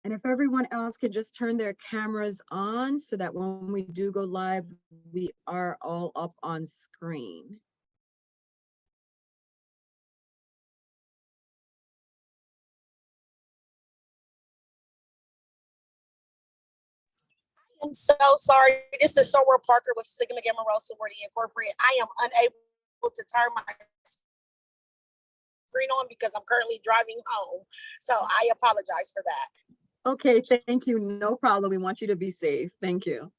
And if everyone else could just turn their cameras on so that when we do go live, we are all up on screen. I'm so sorry. This is Soror Parker with Sigma Gamma Rho Sorority Incorporated. I am unable to turn my screen on because I'm currently driving home. So I apologize for that. Okay, thank you. No problem. We want you to be safe. Thank you.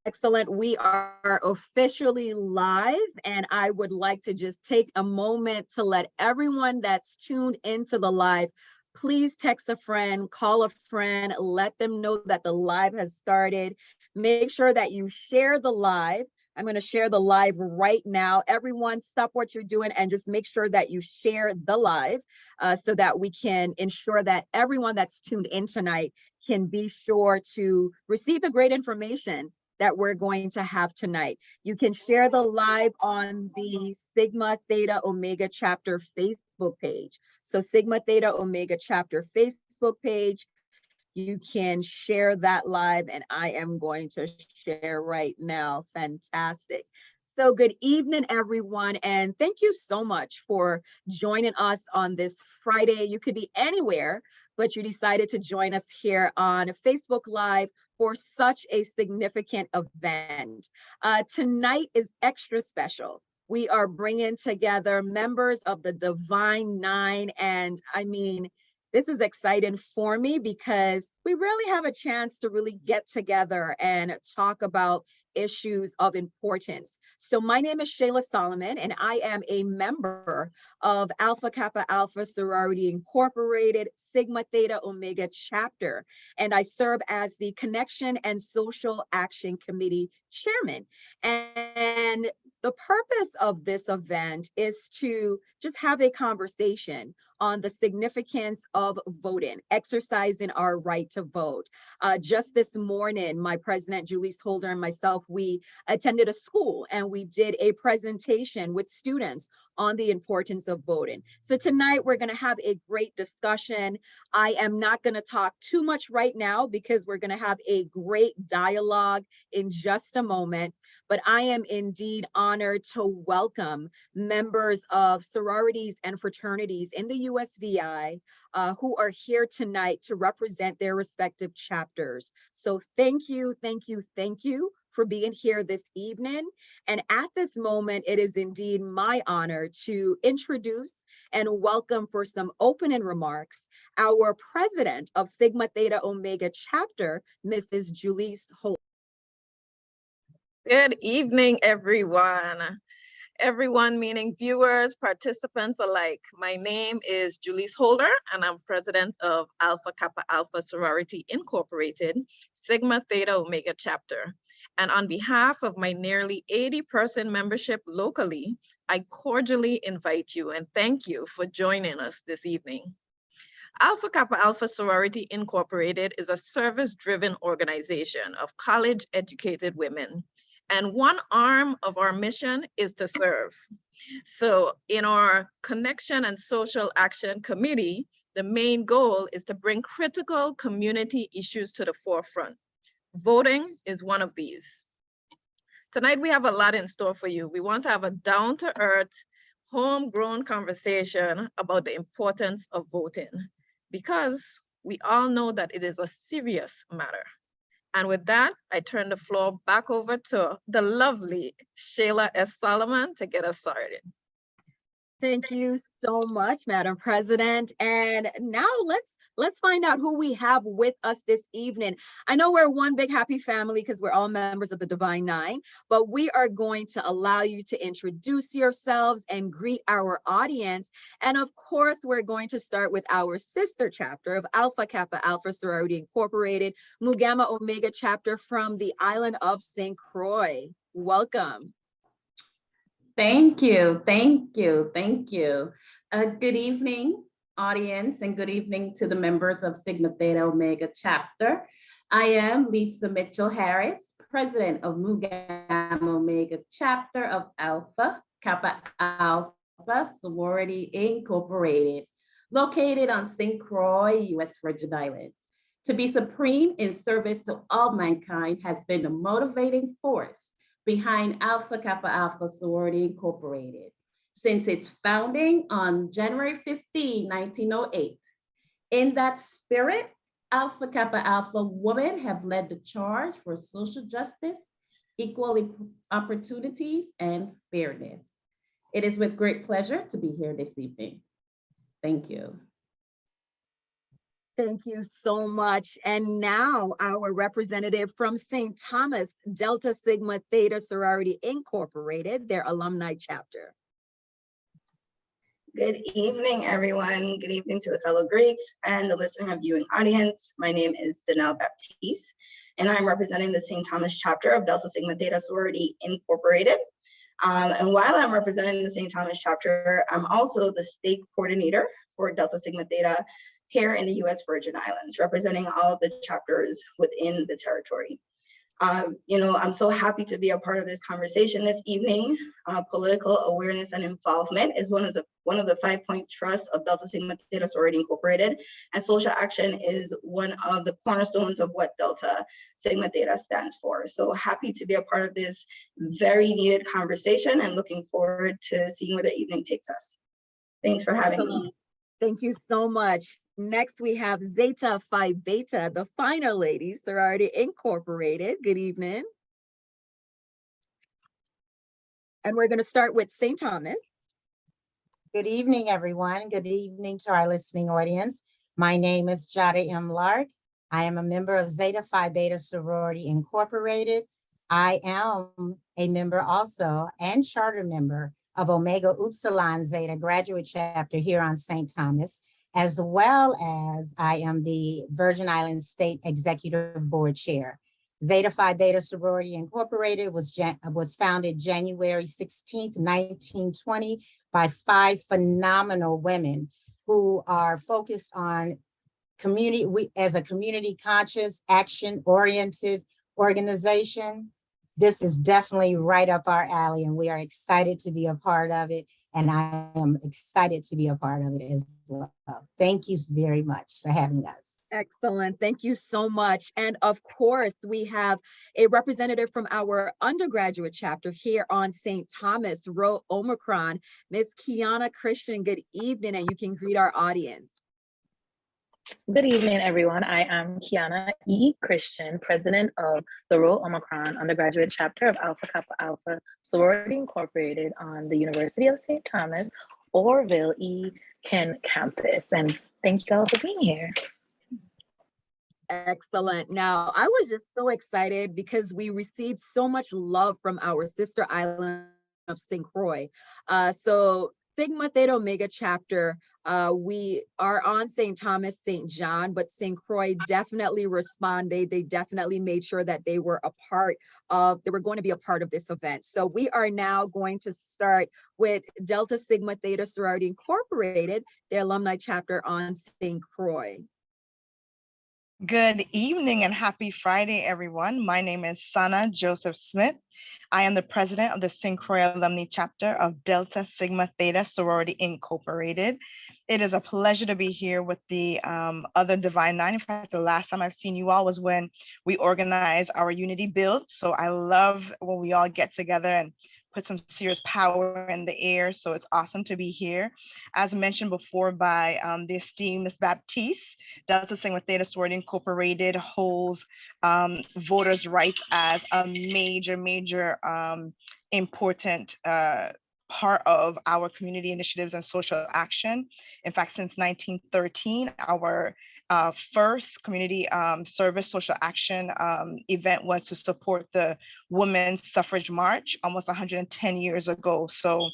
Excellent. We are officially live, and I would like to just take a moment to let everyone that's tuned into the live, please text a friend, call a friend, let them know that the live has started. Make sure that you share the live. I'm going to share the live right now. Everyone, stop what you're doing and just make sure that you share the live so that we can ensure that everyone that's tuned in tonight can be sure to receive the great information that we're going to have tonight. You can share the live on the Sigma Theta Omega Chapter Facebook page. So Sigma Theta Omega Chapter Facebook page, you can share that live, and I am going to share right now. Fantastic. So good evening, everyone, and thank you so much for joining us on this Friday. You could be anywhere, but you decided to join us here on Facebook Live for such a significant event. Tonight is extra special. We are bringing together members of the Divine Nine, and I mean, this is exciting for me because we really have a chance to really get together and talk about issues of importance. So my name is Shayla Solomon, and I am a member of Alpha Kappa Alpha Sorority Incorporated, Sigma Theta Omega Chapter, and I serve as the Connection and Social Action Committee Chairman. And the purpose of this event is to just have a conversation on the significance of voting, exercising our right to vote. Just this morning, my president, Julisse Holder, and myself, we attended a school and we did a presentation with students on the importance of voting. So tonight we're going to have a great discussion. I am not going to talk too much right now because we're going to have a great dialogue in just a moment, but I am indeed honored to welcome members of sororities and fraternities in the USVI who are here tonight to represent their respective chapters. So thank you, thank you, thank you for being here this evening. And at this moment, it is indeed my honor to introduce and welcome for some opening remarks our president of Sigma Theta Omega Chapter, Mrs. Julisse Holder. Good evening, everyone. Everyone meaning viewers, participants alike. My name is Julisse Holder, and I'm president of Alpha Kappa Alpha Sorority Incorporated, Sigma Theta Omega Chapter. And on behalf of my nearly 80-person membership locally, I cordially invite you and thank you for joining us this evening. Alpha Kappa Alpha Sorority Incorporated is a service-driven organization of college-educated women. And one arm of our mission is to serve. So in our Connection and Social Action Committee, the main goal is to bring critical community issues to the forefront. Voting is one of these. Tonight we have a lot in store for you. We want to have a down-to-earth, homegrown conversation about the importance of voting, because we all know that it is a serious matter. And with that, I turn the floor back over to the lovely Shayla S. Solomon to get us started. Thank you so much, Madam President. And now let's Let's find out who we have with us this evening. I know we're one big happy family because we're all members of the Divine Nine, but we are going to allow you to introduce yourselves and greet our audience. And of course, we're going to start with our sister chapter of Alpha Kappa Alpha Sorority Incorporated, Mu Gamma Omega Chapter from the island of St. Croix. Welcome. Thank you, thank you, thank you. Good evening, audience, and good evening to the members of Sigma Theta Omega Chapter. I am Lisa Mitchell Harris, President of Mu Gamma Omega Chapter of Alpha Kappa Alpha Sorority Incorporated, located on St. Croix, U.S. Virgin Islands. To be supreme in service to all mankind has been the motivating force behind Alpha Kappa Alpha Sorority Incorporated since its founding on January 15, 1908. In that spirit, Alpha Kappa Alpha women have led the charge for social justice, equal opportunities, and fairness. It is with great pleasure to be here this evening. Thank you. Thank you so much. And now our representative from St. Thomas, Delta Sigma Theta Sorority Incorporated, their alumni chapter. Good evening, everyone. Good evening to the fellow Greeks and the listening and viewing audience. My name is Danelle Baptiste, and I'm representing the St. Thomas chapter of Delta Sigma Theta Sorority Incorporated. And while I'm representing the St. Thomas chapter, I'm also the state coordinator for Delta Sigma Theta here in the U.S. Virgin Islands, representing all of the chapters within the territory. I'm so happy to be a part of this conversation this evening. Political awareness and involvement is one of the 5-point trusts of Delta Sigma Theta Sorority Incorporated, and social action is one of the cornerstones of what Delta Sigma Theta stands for. So happy to be a part of this very needed conversation and looking forward to seeing where the evening takes us. Thanks for having me. Thank you so much. Next, we have Zeta Phi Beta, the Finer Ladies Sorority Incorporated. Good evening. And we're going to start with St. Thomas. Good evening, everyone. Good evening to our listening audience. My name is Jada M. Lark. I am a member of Zeta Phi Beta Sorority Incorporated. I am a member also and charter member of Omega Upsilon Zeta Graduate Chapter here on St. Thomas, as well as I am the Virgin Islands State Executive Board Chair. Zeta Phi Beta Sorority Incorporated was founded January 16th, 1920 by 5 phenomenal women who are focused on as a community conscious, action-oriented organization. This is definitely right up our alley, and we are excited to be a part of it. And I am excited to be a part of it as well. Thank you very much for having us. Excellent. Thank you so much. And of course, we have a representative from our undergraduate chapter here on St. Thomas, Rho Omicron, Ms. Kiana Christian. Good evening, and you can greet our audience. Good evening, everyone. I am Kiana E. Christian, president of the Rho Omicron undergraduate chapter of Alpha Kappa Alpha Sorority Incorporated on the University of St. Thomas, Orville E. Ken campus. And thank you all for being here. Excellent. Now, I was just so excited because we received so much love from our sister island of St. Croix. So Sigma Theta Omega Chapter, we are on St. Thomas, St. John, but St. Croix definitely responded. They definitely made sure that they were going to be a part of this event. So we are now going to start with Delta Sigma Theta Sorority Incorporated, their alumni chapter on St. Croix. Good evening and happy Friday, everyone. My name is Sana Joseph Smith. I am the president of the St. Croix Alumni Chapter of Delta Sigma Theta Sorority Incorporated. It is a pleasure to be here with the other Divine Nine. In fact, the last time I've seen you all was when we organized our Unity Build. So I love when we all get together and put some serious power in the air. So it's awesome to be here. As mentioned before by the esteemed Ms. Baptiste, Delta Sigma Theta Sorority Incorporated holds voters' rights as a major important part of our community initiatives and social action. In fact, since 1913, our first community service social action event was to support the Women's Suffrage March almost 110 years ago. So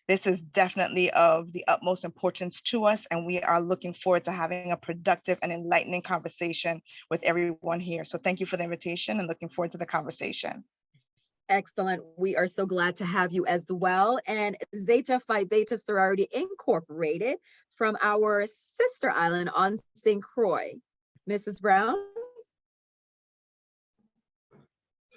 this is definitely of the utmost importance to us, and we are looking forward to having a productive and enlightening conversation with everyone here. So thank you for the invitation and looking forward to the conversation. Excellent. We are so glad to have you as well. And Zeta Phi Beta Sorority Incorporated from our sister island on St. Croix. Mrs. Brown?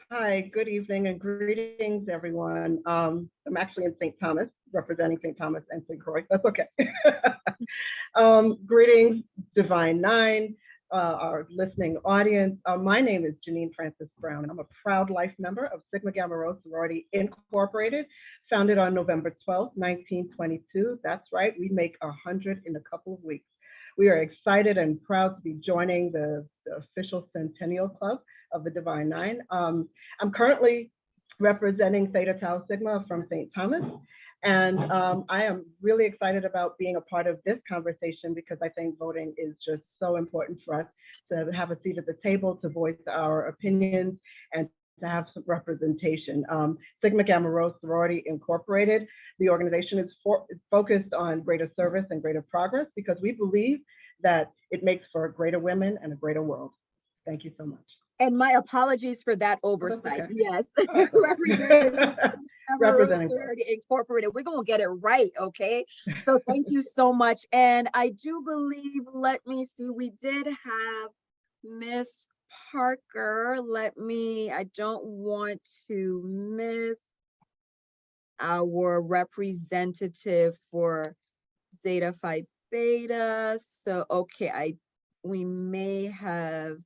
Hi, good evening and greetings, everyone. I'm actually in St. Thomas, representing St. Thomas and St. Croix. That's okay. Greetings, Divine Nine, our listening audience. My name is Janine Francis Brown. I'm a proud life member of Sigma Gamma Rho Sorority Incorporated, founded on November 12th, 1922. That's right, we make 100 in a couple of weeks. We are excited and proud to be joining the official Centennial Club of the Divine Nine. I'm currently representing Theta Tau Sigma from St. Thomas, and I am really excited about being a part of this conversation because I think voting is just so important for us to have a seat at the table, to voice our opinions, and to have some representation. Sigma Gamma Rho Sorority Incorporated, the organization is focused on greater service and greater progress because we believe that it makes for greater women and a greater world. Thank you so much. And my apologies for that oversight. Okay. Yes. Representing Sorority Incorporated. We're going to get it right, okay? So thank you so much. And I do believe, let me see, we did have Miss Parker. I don't want to miss our representative for Zeta Phi Beta. So, okay, we may have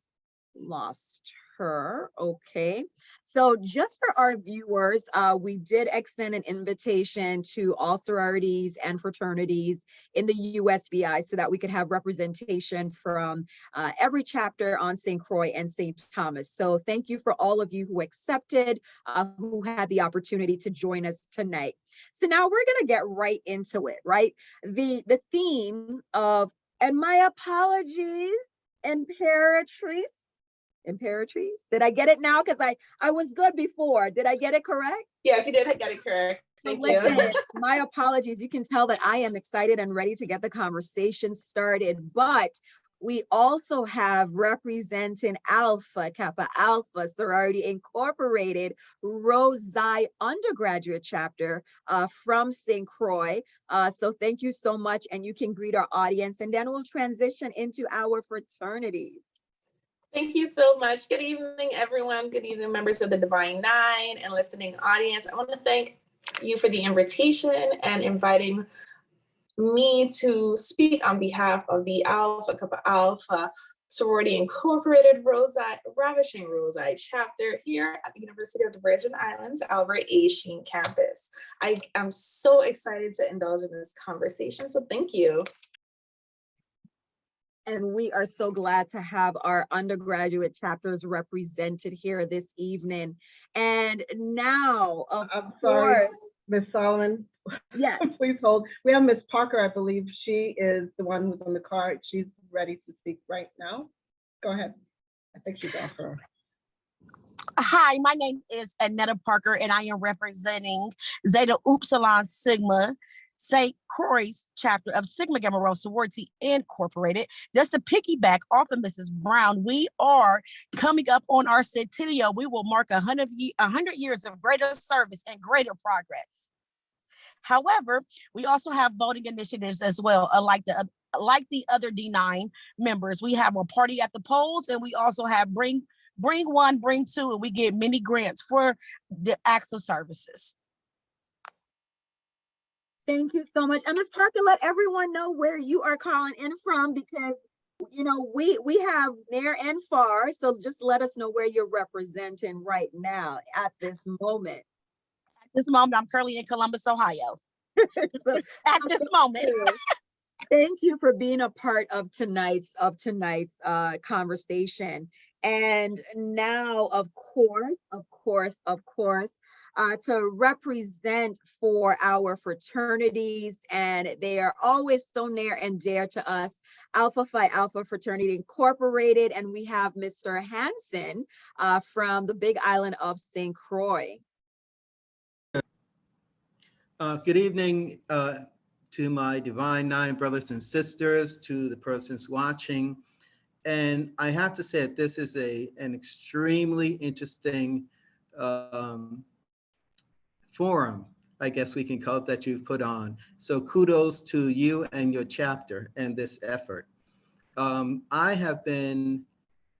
lost her. Okay, so just for our viewers, we did extend an invitation to all sororities and fraternities in the USVI so that we could have representation from every chapter on St. Croix and St. Thomas. So thank you for all of you who accepted, who had the opportunity to join us tonight. So now we're going to get right into it, right? The theme of, and my apologies, Imperatrice, did I get it now? Because I was good before. Did I get it correct? Yes, you did get it correct. Thank you. Listen, my apologies. You can tell that I am excited and ready to get the conversation started, but we also have representing Alpha Kappa Alpha Sorority Incorporated Rho Xi undergraduate chapter from St. Croix. So thank you so much, and you can greet our audience, and then we'll transition into our fraternities. Thank you so much. Good evening, everyone. Good evening, members of the Divine Nine and listening audience. I want to thank you for the invitation and inviting me to speak on behalf of the Alpha Kappa Alpha Sorority Incorporated Ravishing Rho Xi chapter here at the University of the Virgin Islands, Albert A. Sheen campus. I am so excited to indulge in this conversation, so thank you. And we are so glad to have our undergraduate chapters represented here this evening. And now, of course, Miss Solomon. Yes. Please hold. We have Miss Parker, I believe. She is the one who's on the card. She's ready to speak right now. Go ahead. I think she's off her. Hi, my name is Annetta Parker, and I am representing Zeta Upsilon Sigma St. Croix's chapter of Sigma Gamma Rho Sorority Incorporated. Just to piggyback off of Mrs. Brown, we are coming up on our centennial. We will mark 100 years of greater service and greater progress. However, we also have voting initiatives as well, like the other D9 members. We have a party at the polls, and we also have bring one, bring two, and we get many grants for the acts of services. Thank you so much. And Ms. Parker, let everyone know where you are calling in from, because you know we have near and far. So just let us know where you're representing right now at this moment. At this moment, I'm currently in Columbus, Ohio. At this moment. Thank you for being a part of tonight's conversation. And now, of course, to represent for our fraternities, and they are always so near and dear to us, Alpha Phi Alpha Fraternity Incorporated, and we have Mr. Hansen from the Big Island of St. Croix. Good evening to my Divine Nine brothers and sisters, to the persons watching. And I have to say that this is an extremely interesting forum, I guess we can call it, that you've put on. So kudos to you and your chapter and this effort. I have been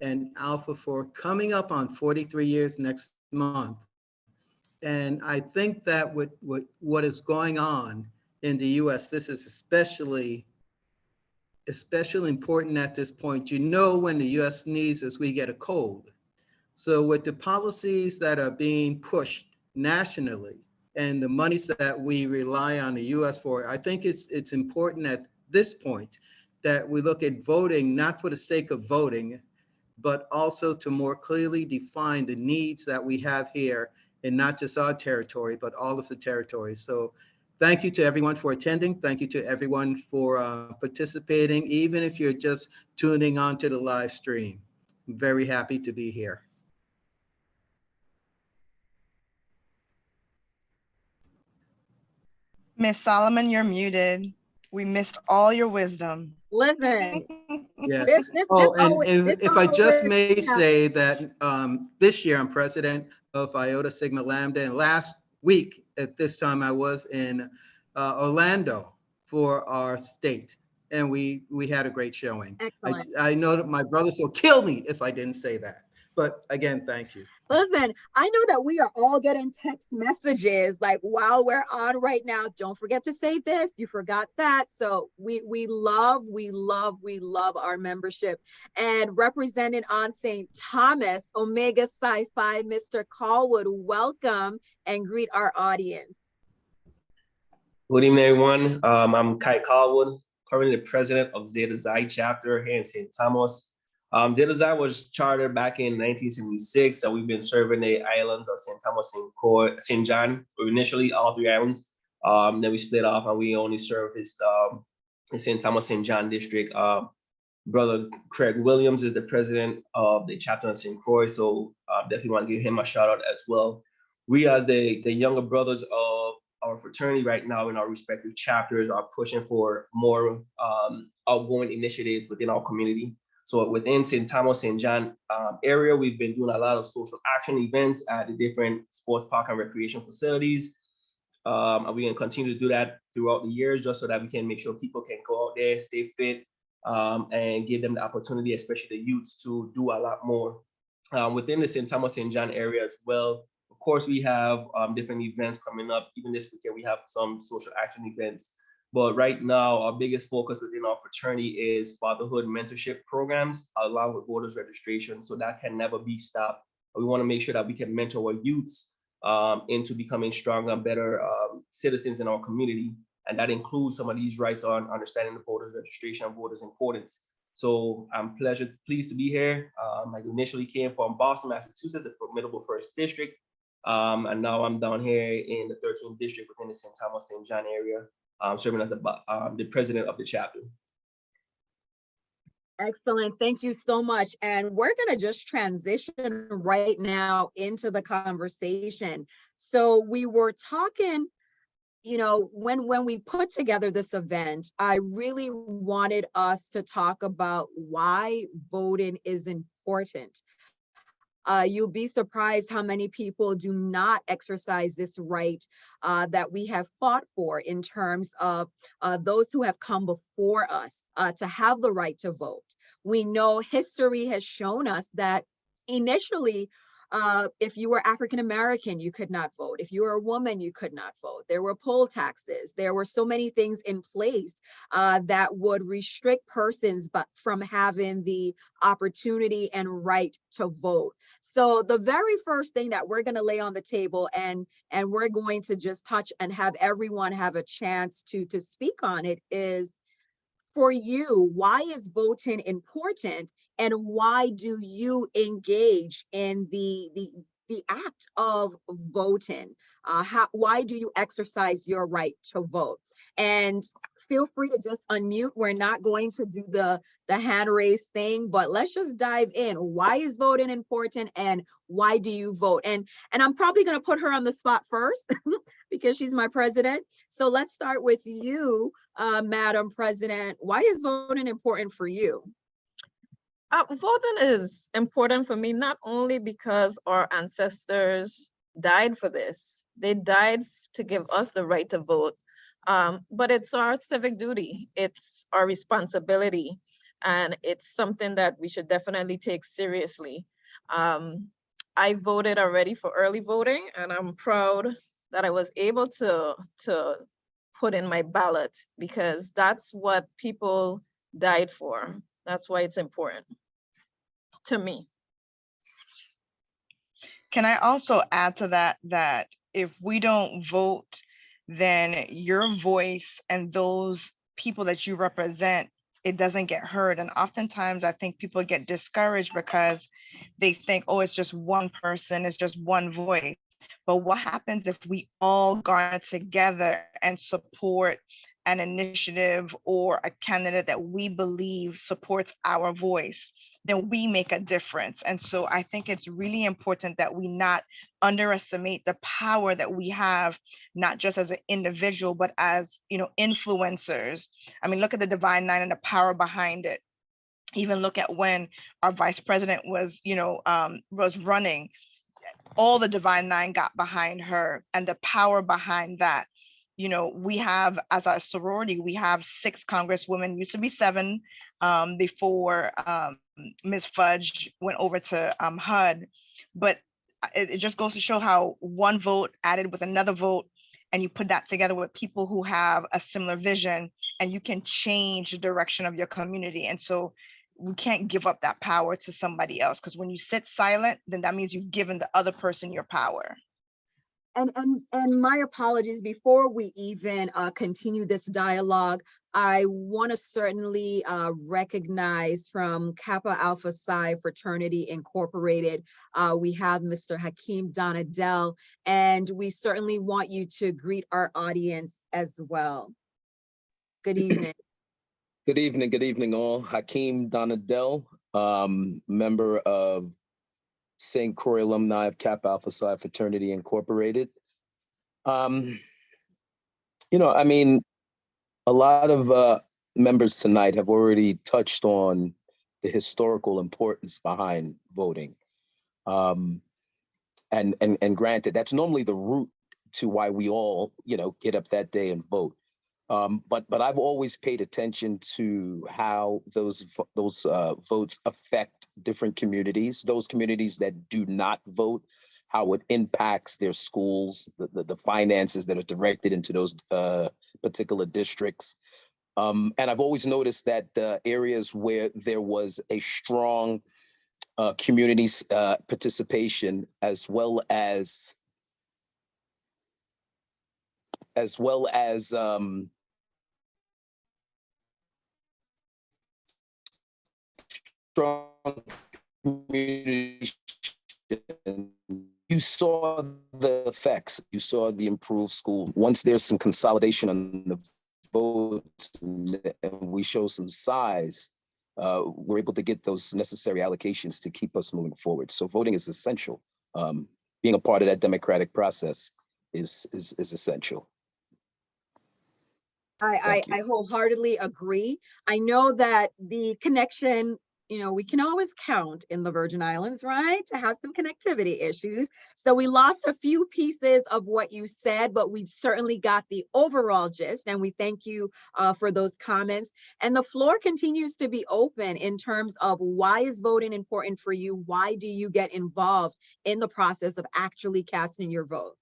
an Alpha for coming up on 43 years next month. And I think that what is going on in the US, this is especially important at this point. You know, when the US sneezes, we get a cold. So with the policies that are being pushed nationally and the monies that we rely on the US for, I think it's important at this point that we look at voting, not for the sake of voting, but also to more clearly define the needs that we have here in not just our territory, but all of the territories. So thank you to everyone for attending. Thank you to everyone for participating, even if you're just tuning on to the live stream. I'm very happy to be here. Miss Solomon, you're muted. We missed all your wisdom. Listen, Yes. this If I just always may happens. say that this year I'm president of Iota Sigma Lambda, and last week at this time I was in Orlando for our state, and we had a great showing. Excellent. I know that my brothers will kill me if I didn't say that, but again, thank you. Listen, I know that we are all getting text messages like while we're on right now, don't forget to say this, you forgot that. So we love our membership. And representing on St. Thomas, Omega Psi Phi, Mr. Callwood, welcome and greet our audience. Good evening, everyone. I'm Kai Callwood, currently the president of Zeta Xi chapter here in St. Thomas. Zeta Xi was chartered back in 1976, so we've been serving the islands of St. Thomas, St. Croix, St. John, initially all three islands. Then we split off and we only serviced the St. Thomas, St. John district. Brother Craig Williams is the president of the chapter of St. Croix, so definitely want to give him a shout out as well. We, as the younger brothers of our fraternity right now in our respective chapters, are pushing for more outgoing initiatives within our community. So within St. Thomas, St. John area, we've been doing a lot of social action events at the different sports park and recreation facilities. And we're gonna continue to do that throughout the years, just so that we can make sure people can go out there, stay fit, and give them the opportunity, especially the youths, to do a lot more. Within the St. Thomas, St. John area as well, of course, we have different events coming up. Even this weekend, we have some social action events. But right now, our biggest focus within our fraternity is fatherhood mentorship programs, along with voters registration. So that can never be stopped. We want to make sure that we can mentor our youths into becoming stronger and better citizens in our community. And that includes some of these rights on understanding the voters registration and voters' importance. So I'm pleased to be here. I initially came from Boston, Massachusetts, the formidable 1st District. And now I'm down here in the 13th District within the St. Thomas, St. John area, serving as the president of the chapter. Excellent. Thank you so much. And we're going to just transition right now into the conversation. So we were talking, you know, when we put together this event, I really wanted us to talk about why voting is important. You'll be surprised how many people do not exercise this right that we have fought for in terms of those who have come before us to have the right to vote. We know history has shown us that initially, if you were African American, you could not vote. If you were a woman, you could not vote. There were poll taxes. There were so many things in place that would restrict persons from having the opportunity and right to vote. So the very first thing that we're going to lay on the table, and we're going to just touch and have everyone have a chance to speak on it, is For you, why is voting important, and why do you engage in the act of voting? Why do you exercise your right to vote? And feel free to just unmute. We're not going to do the hand raise thing, but let's just dive in. Why is voting important, and why do you vote? And I'm probably going to put her on the spot first because she's my president. So let's start with you, Madam President. Why is voting important for you? Voting is important for me, not only because our ancestors died for this. They died to give us the right to vote, but it's our civic duty. It's our responsibility, and it's something that we should definitely take seriously. I voted already for early voting, and I'm proud that I was able to put in my ballot, because that's what people died for. That's why it's important to me. Can I also add to that, that if we don't vote, then your voice and those people that you represent, it doesn't get heard. And oftentimes I think people get discouraged because they think, oh, it's just one person, it's just one voice. But what happens if we all garner together and support an initiative or a candidate that we believe supports our voice? Then we make a difference. And so I think it's really important that we not underestimate the power that we have, not just as an individual, but as, influencers. I mean, look at the Divine Nine and the power behind it. Even look at when our vice president was running, all the Divine Nine got behind her, and the power behind that. We have, as a sorority, we have 6 congresswomen, used to be 7 before Ms. Fudge went over to HUD. But it just goes to show how one vote added with another vote, and you put that together with people who have a similar vision, and you can change the direction of your community. And so we can't give up that power to somebody else, because when you sit silent, then that means you've given the other person your power. And my apologies, before we even continue this dialogue, I want to certainly recognize from Kappa Alpha Psi Fraternity Incorporated, we have Mr. Hakeem Donadell, and we certainly want you to greet our audience as well. Good evening. Good evening all. Hakeem Donadell, member of St. Croix alumni of Kappa Alpha Psi Fraternity Incorporated. I mean, a lot of members tonight have already touched on the historical importance behind voting. And granted, that's normally the root to why we all, get up that day and vote. But I've always paid attention to how those votes affect different communities, those communities that do not vote, how it impacts their schools, the finances that are directed into those particular districts. And I've always noticed that areas where there was a strong community participation, as well as strong community, you saw the effects, you saw the improved school. Once there's some consolidation on the votes and we show some size, we're able to get those necessary allocations to keep us moving forward. So voting is essential. Being a part of that democratic process is essential. I wholeheartedly agree. I know that the connection, we can always count in the Virgin Islands, right? To have some connectivity issues. So we lost a few pieces of what you said, but we certainly got the overall gist. And we thank you for those comments. And the floor continues to be open in terms of why is voting important for you? Why do you get involved in the process of actually casting your vote?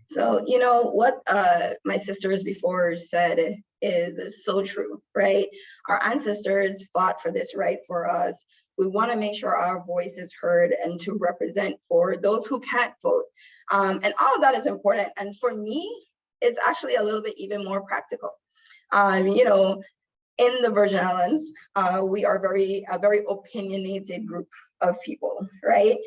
So, what my sisters before said is so true, right? Our ancestors fought for this right for us. We want to make sure our voice is heard and to represent for those who can't vote. And all of that is important. And for me, it's actually a little bit even more practical. You know, in the Virgin Islands, we are a very opinionated group of people, right?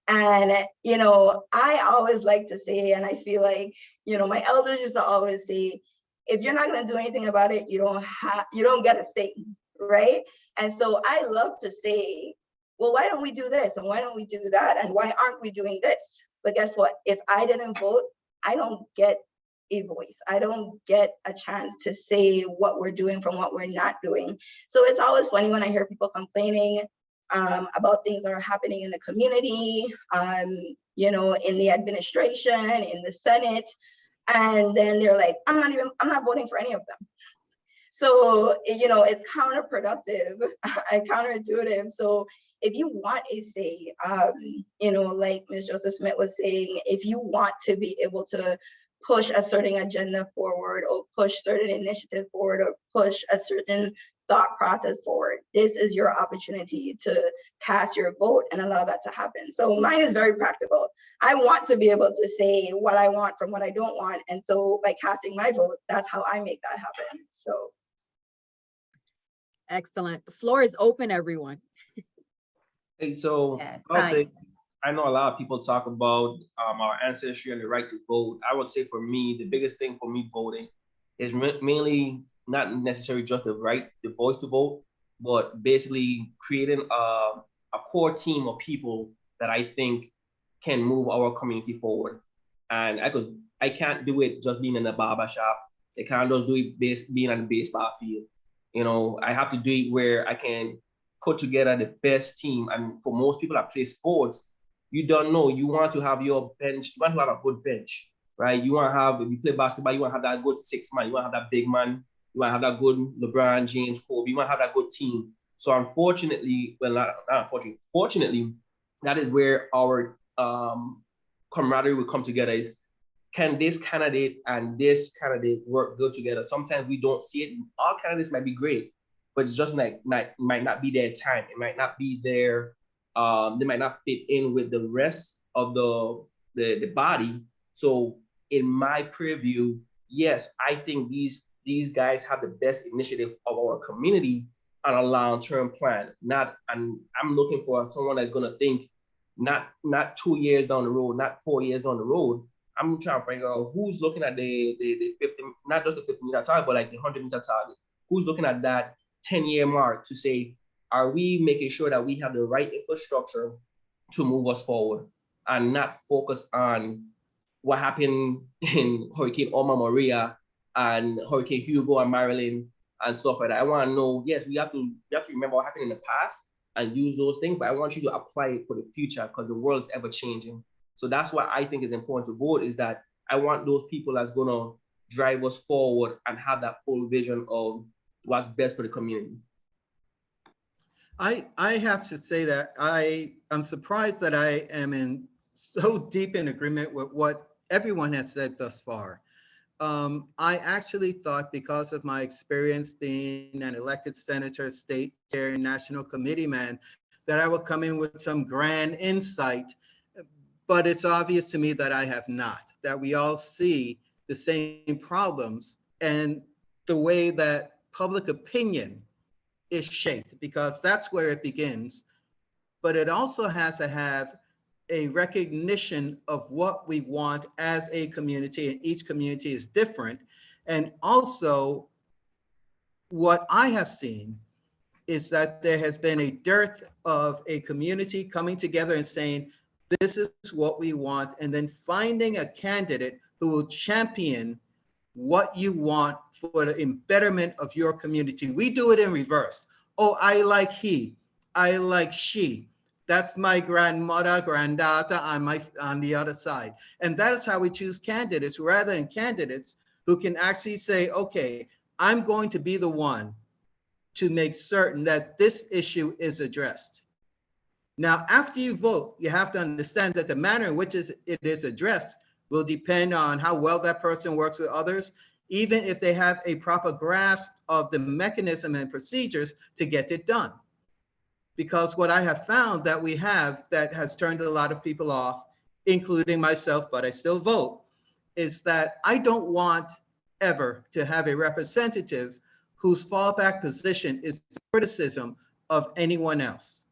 And, you know, I always like to say, and I feel like, you know, my elders used to always say, if you're not going to do anything about it, you don't get a say, right? And so I love to say, well, why don't we do this? And why don't we do that? And why aren't we doing this? But guess what? If I didn't vote, I don't get a voice. I don't get a chance to say what we're doing from what we're not doing. So it's always funny when I hear people complaining about things that are happening in the community, you know, in the administration, in the Senate, and then they're like, I'm not voting for any of them. So, you know, it's counterproductive and counterintuitive. So if you want a say, you know, like Ms. Joseph Smith was saying, if you want to be able to push a certain agenda forward or push certain initiative forward or push a certain thought process forward, this is your opportunity to cast your vote and allow that to happen. So mine is very practical. I want to be able to say what I want from what I don't want. And so by casting my vote, that's how I make that happen. So. Excellent. The floor is open, everyone. Hey, so Yes, I'll hi. say, I know a lot of people talk about our ancestry and the right to vote. I would say for me, the biggest thing for me voting is mainly not necessarily just the voice to vote, but basically creating a core team of people that I think can move our community forward. And I can't do it just being in a barber shop. I can't just do it being on the baseball field. You know, I have to do it where I can put together the best team. And for most people that play sports, you don't know, you want to have your bench, you want to have a good bench, right? You want to have, if you play basketball, you want to have that good 6-man, you want to have that big man, you want to have that good LeBron James, Kobe, you want to have that good team. So unfortunately, well, not unfortunately, fortunately, that is where our camaraderie will come together is, can this candidate and this candidate work good together? Sometimes we don't see it. All candidates might be great, but it's just like might not be their time. It might not be their, they might not fit in with the rest of the body. So in my preview, yes, I think these guys have the best initiative of our community on a long-term plan. And I'm looking for someone that's gonna think not 2 years down the road, not 4 years down the road. I'm trying to figure out who's looking at the 50, not just the 50-meter target, but like the 100-meter target. Who's looking at that 10-year mark to say, are we making sure that we have the right infrastructure to move us forward and not focus on what happened in Hurricane Irma, Maria, and Hurricane Hugo and Marilyn and stuff like that. I want to know, yes, we have to remember what happened in the past and use those things, but I want you to apply it for the future because the world is ever changing. So that's what I think is important to vote, is that I want those people that's gonna drive us forward and have that full vision of what's best for the community. I have to say that I'm surprised that I am so deep in agreement with what everyone has said thus far. I actually thought, because of my experience being an elected senator, state chair, and national committee man, that I would come in with some grand insight. But it's obvious to me that I have not, that we all see the same problems and the way that public opinion is shaped, because that's where it begins. But it also has to have a recognition of what we want as a community, and each community is different. And also, what I have seen is that there has been a dearth of a community coming together and saying, this is what we want, and then finding a candidate who will champion what you want for the betterment of your community. We do it in reverse. Oh, I like he, I like she. That's my grandmother, granddaughter on the other side. And that is how we choose candidates, rather than candidates who can actually say, okay, I'm going to be the one to make certain that this issue is addressed. Now, after you vote, you have to understand that the manner in which it is addressed will depend on how well that person works with others, even if they have a proper grasp of the mechanism and procedures to get it done. Because what I have found that we have that has turned a lot of people off, including myself, but I still vote, is that I don't want ever to have a representative whose fallback position is criticism of anyone else.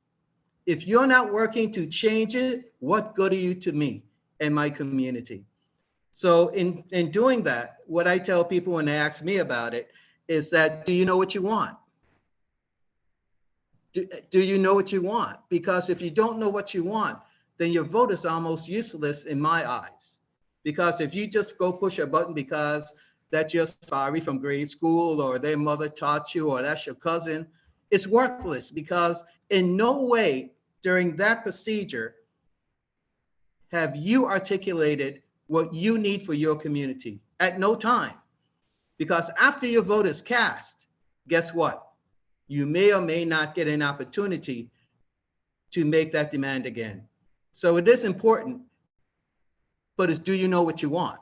If you're not working to change it, what good are you to me and my community? So in doing that, what I tell people when they ask me about it is that, do you know what you want? Do you know what you want? Because if you don't know what you want, then your vote is almost useless in my eyes. Because if you just go push a button because that's your sorry from grade school or their mother taught you or that's your cousin, it's worthless because in no way during that procedure have you articulated what you need for your community at no time. Because after your vote is cast, guess what? You may or may not get an opportunity to make that demand again. So it is important, but it's do you know what you want?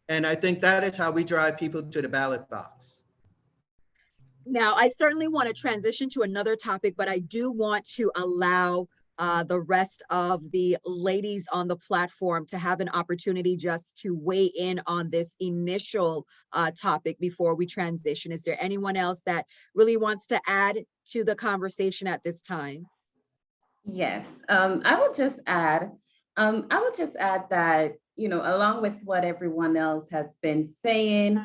And I think that is how we drive people to the ballot box. Now, I certainly want to transition to another topic, but I do want to allow the rest of the ladies on the platform to have an opportunity just to weigh in on this initial topic before we transition. Is there anyone else that really wants to add to the conversation at this time? Yes, I would just add that, you know, along with what everyone else has been saying,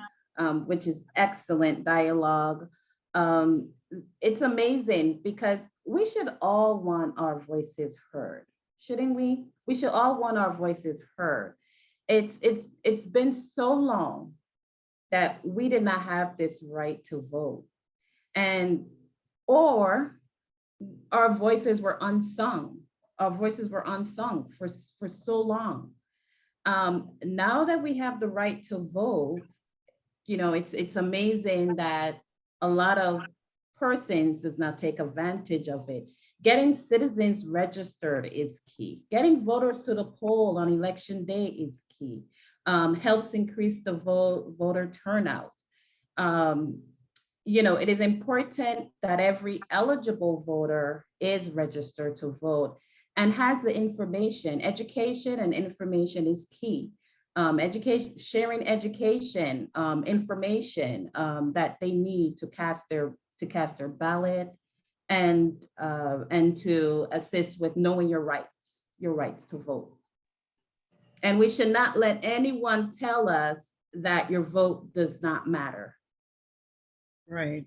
which is excellent dialogue, it's amazing because we should all want our voices heard, shouldn't we? We should all want our voices heard. It's been so long that we did not have this right to vote, or our voices were unsung. Our voices were unsung for so long. Now that we have the right to vote, you know, it's amazing that a lot of persons does not take advantage of it. Getting citizens registered is key. Getting voters to the poll on election day is key. Helps increase the voter turnout. You know, it is important that every eligible voter is registered to vote and has the information. Education and information is key. Education, sharing education, information that they need to cast their ballot and to assist with knowing your rights to vote. And we should not let anyone tell us that your vote does not matter. Right.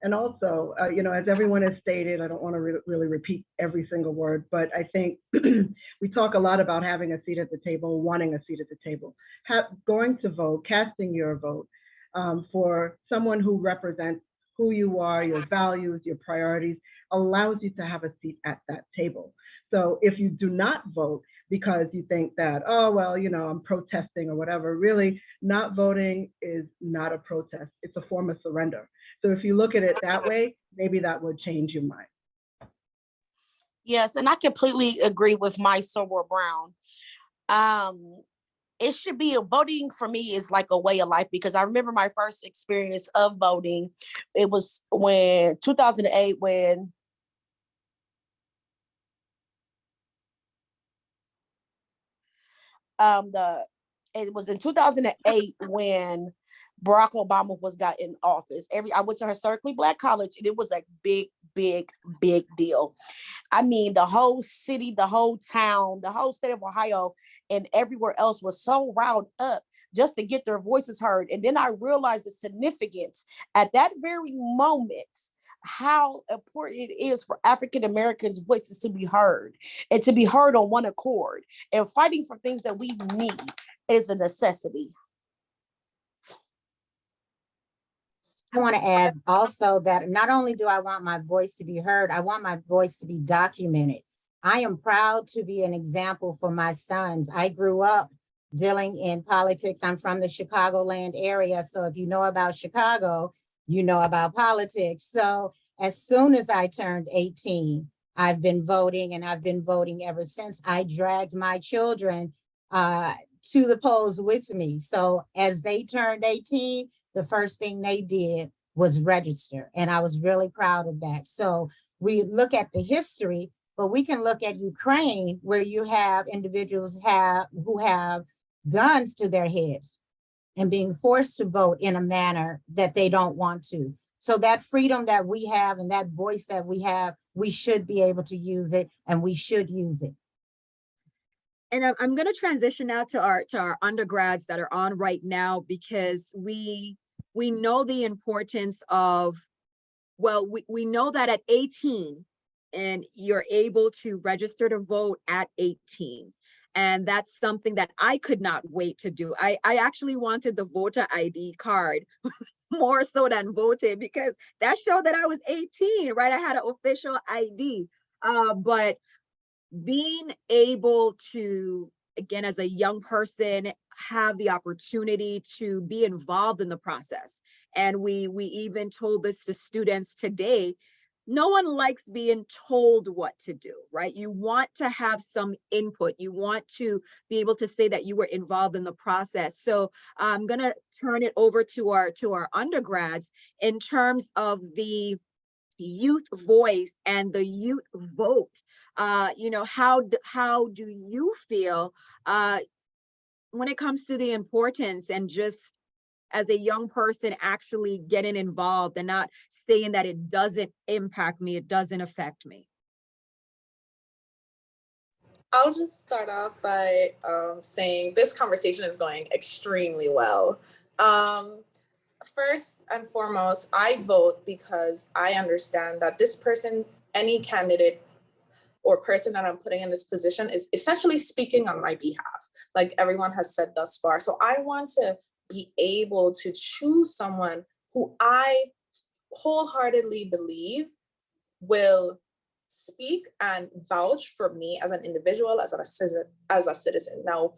And also, you know, as everyone has stated, I don't want to really repeat every single word, but I think we talk a lot about having a seat at the table, wanting a seat at the table, going to vote, casting your vote for someone who represents who you are, your values, your priorities, allows you to have a seat at that table. So if you do not vote because you think that, oh, well, you know, I'm protesting or whatever, really not voting is not a protest. It's a form of surrender. So if you look at it that way, maybe that would change your mind. Yes, and I completely agree with my Soror Brown. It should be voting for me is like a way of life, because I remember my first experience of voting. It was when 2008 when it was in 2008 when Barack Obama got in office. I went to historically Black college, and it was a big, big, big deal. I mean, the whole city, the whole town, the whole state of Ohio, and everywhere else was so riled up just to get their voices heard. And then I realized the significance at that very moment, how important it is for African Americans' voices to be heard and to be heard on one accord. And fighting for things that we need is a necessity. I want to add also that not only do I want my voice to be heard, I want my voice to be documented. I am proud to be an example for my sons. I grew up dealing in politics. I'm from the Chicagoland area. So if you know about Chicago, you know about politics. So as soon as I turned 18, I've been voting, and I've been voting ever since. I dragged my children to the polls with me. So as they turned 18, the first thing they did was register. And I was really proud of that. So we look at the history, but we can look at Ukraine, where you have individuals who have guns to their heads. and being forced to vote in a manner that they don't want to. So that freedom that we have and that voice that we have, we should be able to use it, and we should use it. And I'm going to transition now to our undergrads that are on right now, because we know the importance of, well, we know that at 18, and you're able to register to vote at 18. And that's something that I could not wait to do. I actually wanted the voter ID card more so than voting, because that showed that I was 18, right? I had an official ID. But being able to, again, as a young person, have the opportunity to be involved in the process. And we even told this to students today. No one likes being told what to do, right? You want to have some input. You want to be able to say that you were involved in the process. So I'm going to turn it over to our undergrads in terms of the youth voice and the youth vote. You know, how do you feel when it comes to the importance, and just as a young person actually getting involved and not saying that it doesn't impact me, it doesn't affect me? I'll just start off by saying this conversation is going extremely well. First and foremost, I vote because I understand that this person, any candidate or person that I'm putting in this position, is essentially speaking on my behalf, like everyone has said thus far. So I want to be able to choose someone who I wholeheartedly believe will speak and vouch for me as an individual, as a citizen. Now,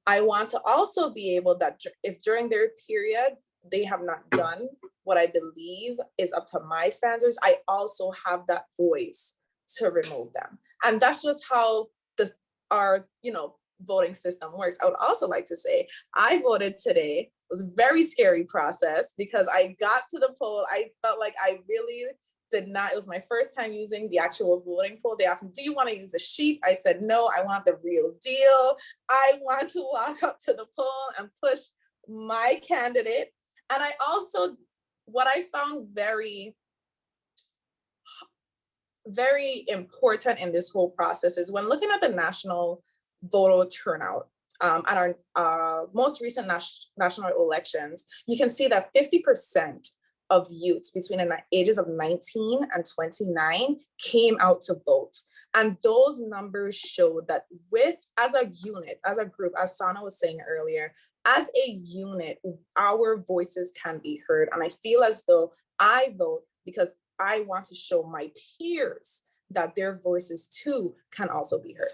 I want to also be able that if during their period they have not done what I believe is up to my standards, I also have that voice to remove them. And that's just how our voting system works. I would also like to say I voted today. It was a very scary process because I got to the poll. I felt like I really did not. It was my first time using the actual voting poll. They asked me, do you want to use a sheet? I said, no, I want the real deal. I want to walk up to the poll and push my candidate. And I also, what I found very, very important in this whole process is when looking at the national voter turnout at our most recent national elections, you can see that 50% of youths between the ages of 19 and 29 came out to vote. And those numbers show that as a unit, as a group, as Sana was saying earlier, as a unit, our voices can be heard. And I feel as though I vote because I want to show my peers that their voices too can also be heard.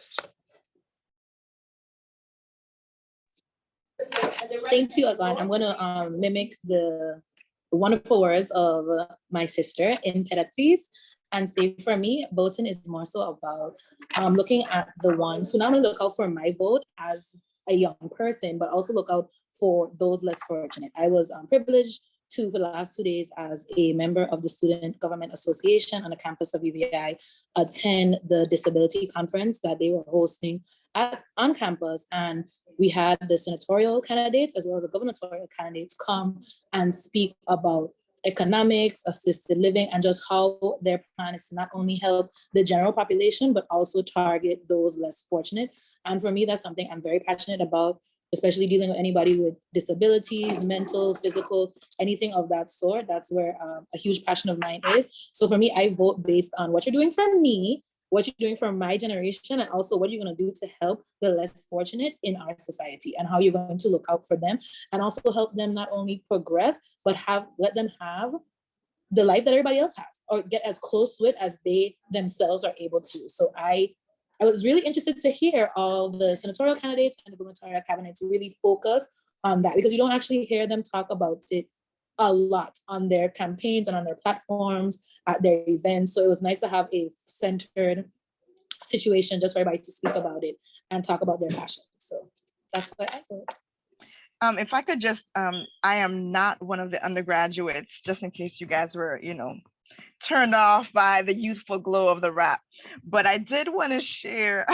Thank you, Agan. I'm going to mimic the wonderful words of my sister, Imperatrice, and say for me, voting is more so about looking at the ones who not only look out for my vote as a young person, but also look out for those less fortunate. I was privileged for the last 2 days as a member of the Student Government Association on the campus of UVI, attend the disability conference that they were hosting on campus. And we had the senatorial candidates as well as the gubernatorial candidates come and speak about economics, assisted living, and just how their plan is to not only help the general population, but also target those less fortunate. And for me, that's something I'm very passionate about, especially dealing with anybody with disabilities, mental, physical, anything of that sort. That's where a huge passion of mine is. So for me, I vote based on what you're doing for me, what you're doing for my generation, and also what you're going to do to help the less fortunate in our society, and how you're going to look out for them and also help them not only progress, but let them have the life that everybody else has, or get as close to it as they themselves are able to. So I was really interested to hear all the senatorial candidates and the gubernatorial candidates really focus on that, because you don't actually hear them talk about it a lot on their campaigns and on their platforms, at their events. So it was nice to have a centered situation just for everybody to speak about it and talk about their passion. So that's what I thought. If I could just, I am not one of the undergraduates, just in case you guys were, turned off by the youthful glow of the rap. But I did want to share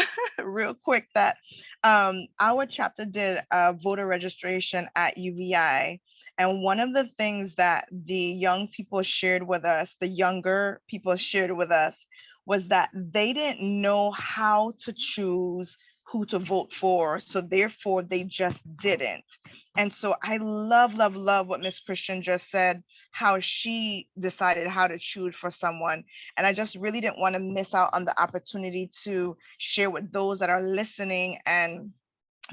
real quick that our chapter did a voter registration at UVI. And one of the things that the young people shared with us, the younger people shared with us, was that they didn't know how to choose who to vote for. So therefore, they just didn't. And so I love, love, love what Miss Christian just said, how she decided how to choose for someone. And I just really didn't want to miss out on the opportunity to share with those that are listening and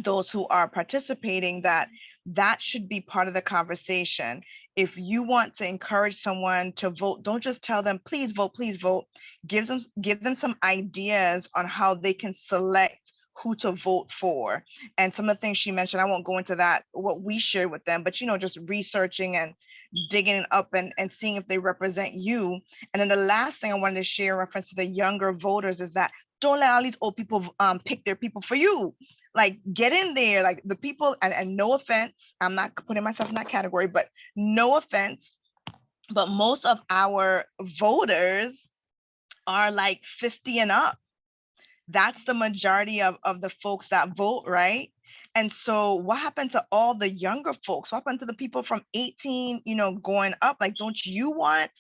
those who are participating that that should be part of the conversation. If you want to encourage someone to vote, don't just tell them, please vote, please vote. Give them some ideas on how they can select who to vote for. And some of the things she mentioned, I won't go into that, what we shared with them, but just researching and digging up and seeing if they represent you. And then the last thing I wanted to share in reference to the younger voters is that don't let all these old people pick their people for you. Like, get in there, like the people, and no offense, I'm not putting myself in that category, but no offense, but most of our voters are like 50 and up. That's the majority of the folks that vote, right? And so what happened to all the younger folks? What happened to the people from 18, going up? Like, don't you want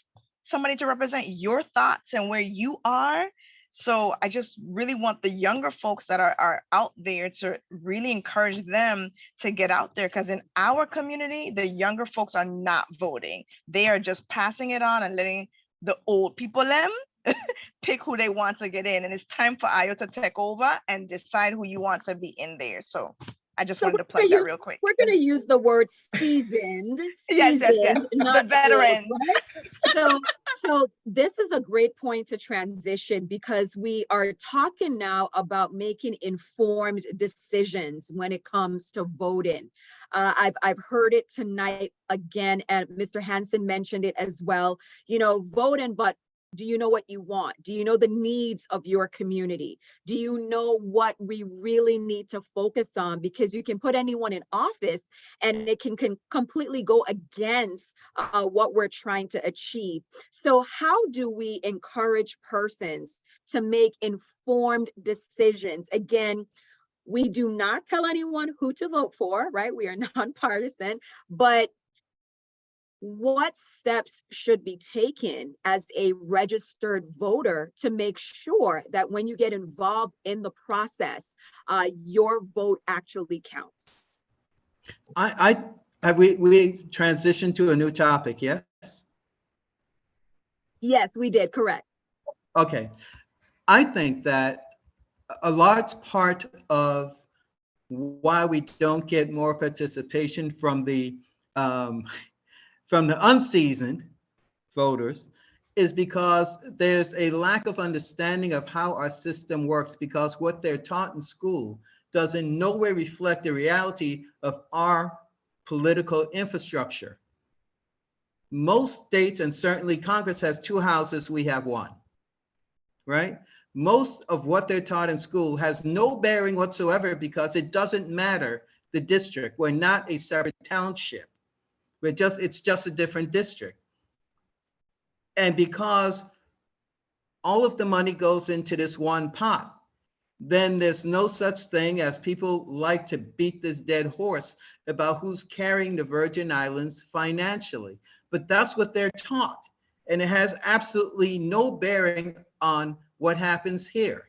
somebody to represent your thoughts and where you are? So I just really want the younger folks that are out there to really encourage them to get out there, because in our community, the younger folks are not voting. They are just passing it on and letting the old people pick who they want to get in. And it's time for IO to take over and decide who you want to be in there. So I just wanted to plug that real quick. We're going to use the word seasoned. Yes. Not The veteran. old, right? So this is a great point to transition, because we are talking now about making informed decisions when it comes to voting. I've heard it tonight again, and Mr. Hansen mentioned it as well. Voting, but do you know what you want? Do you know the needs of your community? Do you know what we really need to focus on? Because you can put anyone in office and it can completely go against what we're trying to achieve. So how do we encourage persons to make informed decisions? Again, we do not tell anyone who to vote for, right? We are nonpartisan, but what steps should be taken as a registered voter to make sure that when you get involved in the process, your vote actually counts? We transitioned to a new topic, yes? Yes, we did, correct. Okay. I think that a large part of why we don't get more participation from the unseasoned voters is because there's a lack of understanding of how our system works, because what they're taught in school doesn't in no way reflect the reality of our political infrastructure. Most states, and certainly Congress, has 2 houses, we have 1, right? Most of what they're taught in school has no bearing whatsoever, because it doesn't matter the district. We're not a separate township. It's just a different district. And because all of the money goes into this one pot, then there's no such thing as, people like to beat this dead horse about who's carrying the Virgin Islands financially. But that's what they're taught. And it has absolutely no bearing on what happens here.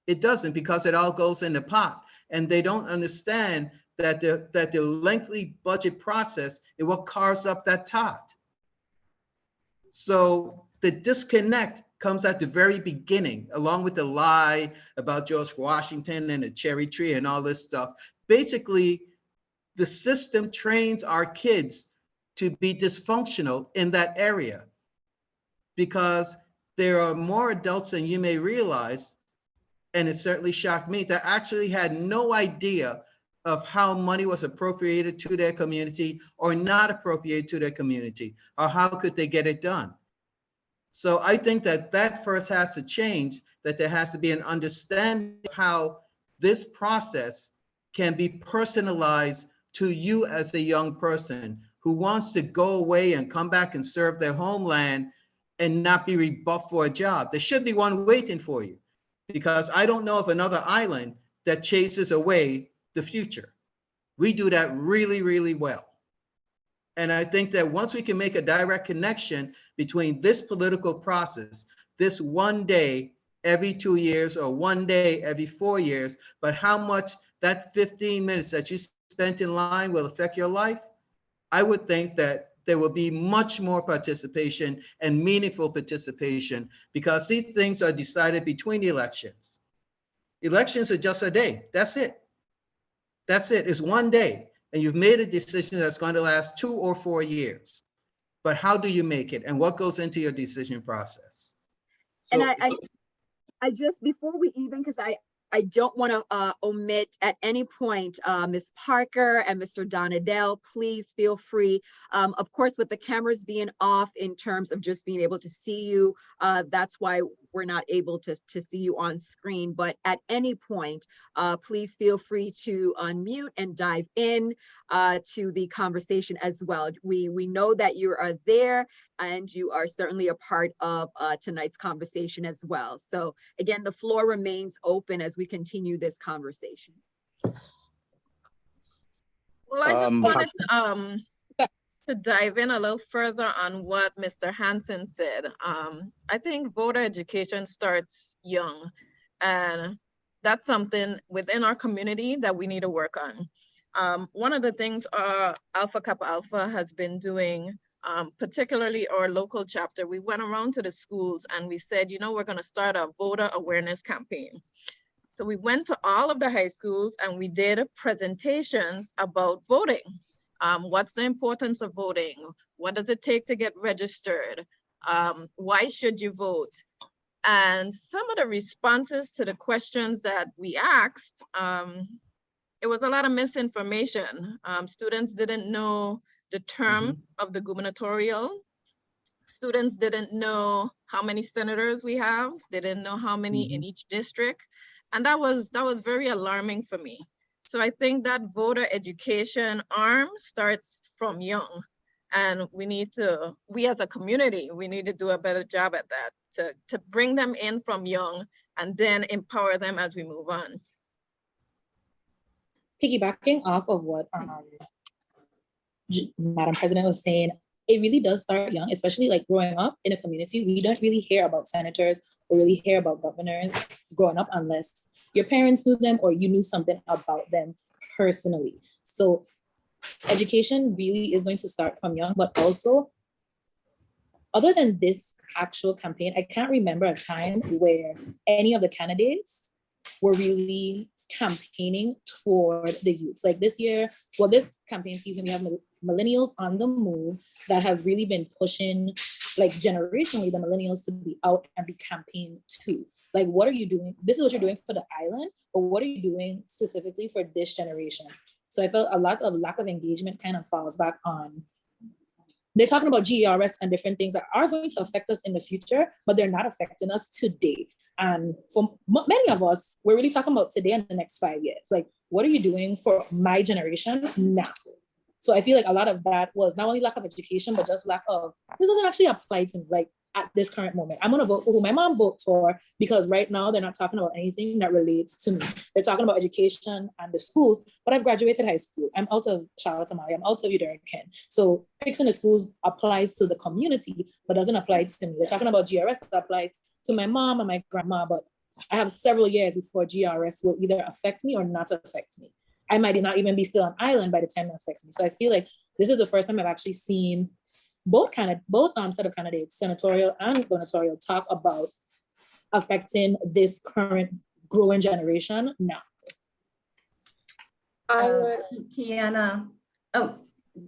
It doesn't, because it all goes in the pot. And they don't understand that the lengthy budget process is what carves up that tot. So the disconnect comes at the very beginning, along with the lie about George Washington and the cherry tree and all this stuff. Basically, the system trains our kids to be dysfunctional in that area, because there are more adults than you may realize, and it certainly shocked me, that actually had no idea of how money was appropriated to their community or not appropriated to their community, or how could they get it done. So I think that first has to change, that there has to be an understanding of how this process can be personalized to you as a young person who wants to go away and come back and serve their homeland and not be rebuffed for a job. There should be one waiting for you, because I don't know of another island that chases away the future. We do that really, really well. And I think that once we can make a direct connection between this political process, this one day every 2 years or one day every 4 years, but how much that 15 minutes that you spent in line will affect your life, I would think that there will be much more participation and meaningful participation, because these things are decided between the elections. Elections are just a day. That's it. That's it. It's one day. And you've made a decision that's going to last 2 or 4 years. But how do you make it? And what goes into your decision process? And I just, before we even, because I don't want to omit at any point, Ms. Parker and Mr. Donadell, please feel free. Of course, with the cameras being off in terms of just being able to see you, that's why we're not able to see you on screen. But at any point, please feel free to unmute and dive in to the conversation as well. We know that you are there and you are certainly a part of tonight's conversation as well. So again, the floor remains open as we continue this conversation. Well, I just wanted to dive in a little further on what Mr. Hansen said. I think voter education starts young, and that's something within our community that we need to work on. One of the things Alpha Kappa Alpha has been doing, particularly our local chapter, we went around to the schools and we said, you know, we're going to start a voter awareness campaign. So we went to all of the high schools and we did presentations about voting. What's the importance of voting? What does it take to get registered? Why should you vote? And some of the responses to the questions that we asked, it was a lot of misinformation. Students didn't know the term of the gubernatorial. Students didn't know how many senators we have. They didn't know how many in each district. And that was very alarming for me. So I think that voter education arm starts from young, and we as a community, we need to do a better job at that, to bring them in from young and then empower them as we move on. Piggybacking off of what Madam President was saying, it really does start young, especially like growing up in a community. We don't really hear about senators or really hear about governors growing up unless your parents knew them or you knew something about them personally. So education really is going to start from young, but also other than this actual campaign, I can't remember a time where any of the candidates were really campaigning toward the youths. Like this year, well, this campaign season, we have millennials on the move that have really been pushing, like generationally, the millennials to be out and be campaigned too. Like, what are you doing? This is what you're doing for the island, but what are you doing specifically for this generation? So I felt a lot of lack of engagement kind of falls back on, they're talking about GERS and different things that are going to affect us in the future, but they're not affecting us today. And for many of us, we're really talking about today and the next 5 years. Like, what are you doing for my generation now? So I feel like a lot of that was not only lack of education, but just lack of, this doesn't actually apply to me, like at this current moment. I'm gonna vote for who my mom votes for, because right now they're not talking about anything that relates to me. They're talking about education and the schools, but I've graduated high school. I'm out of Charlotte, Tamale, I'm out of Udariken. So fixing the schools applies to the community, but doesn't apply to me. They're talking about GRS that applies to my mom and my grandma, but I have several years before GRS will either affect me or not affect me. I might not even be still on island by the time it affects me. So I feel like this is the first time I've actually seen both set of candidates, senatorial and gubernatorial, talk about affecting this current growing generation now. Kiana, oh,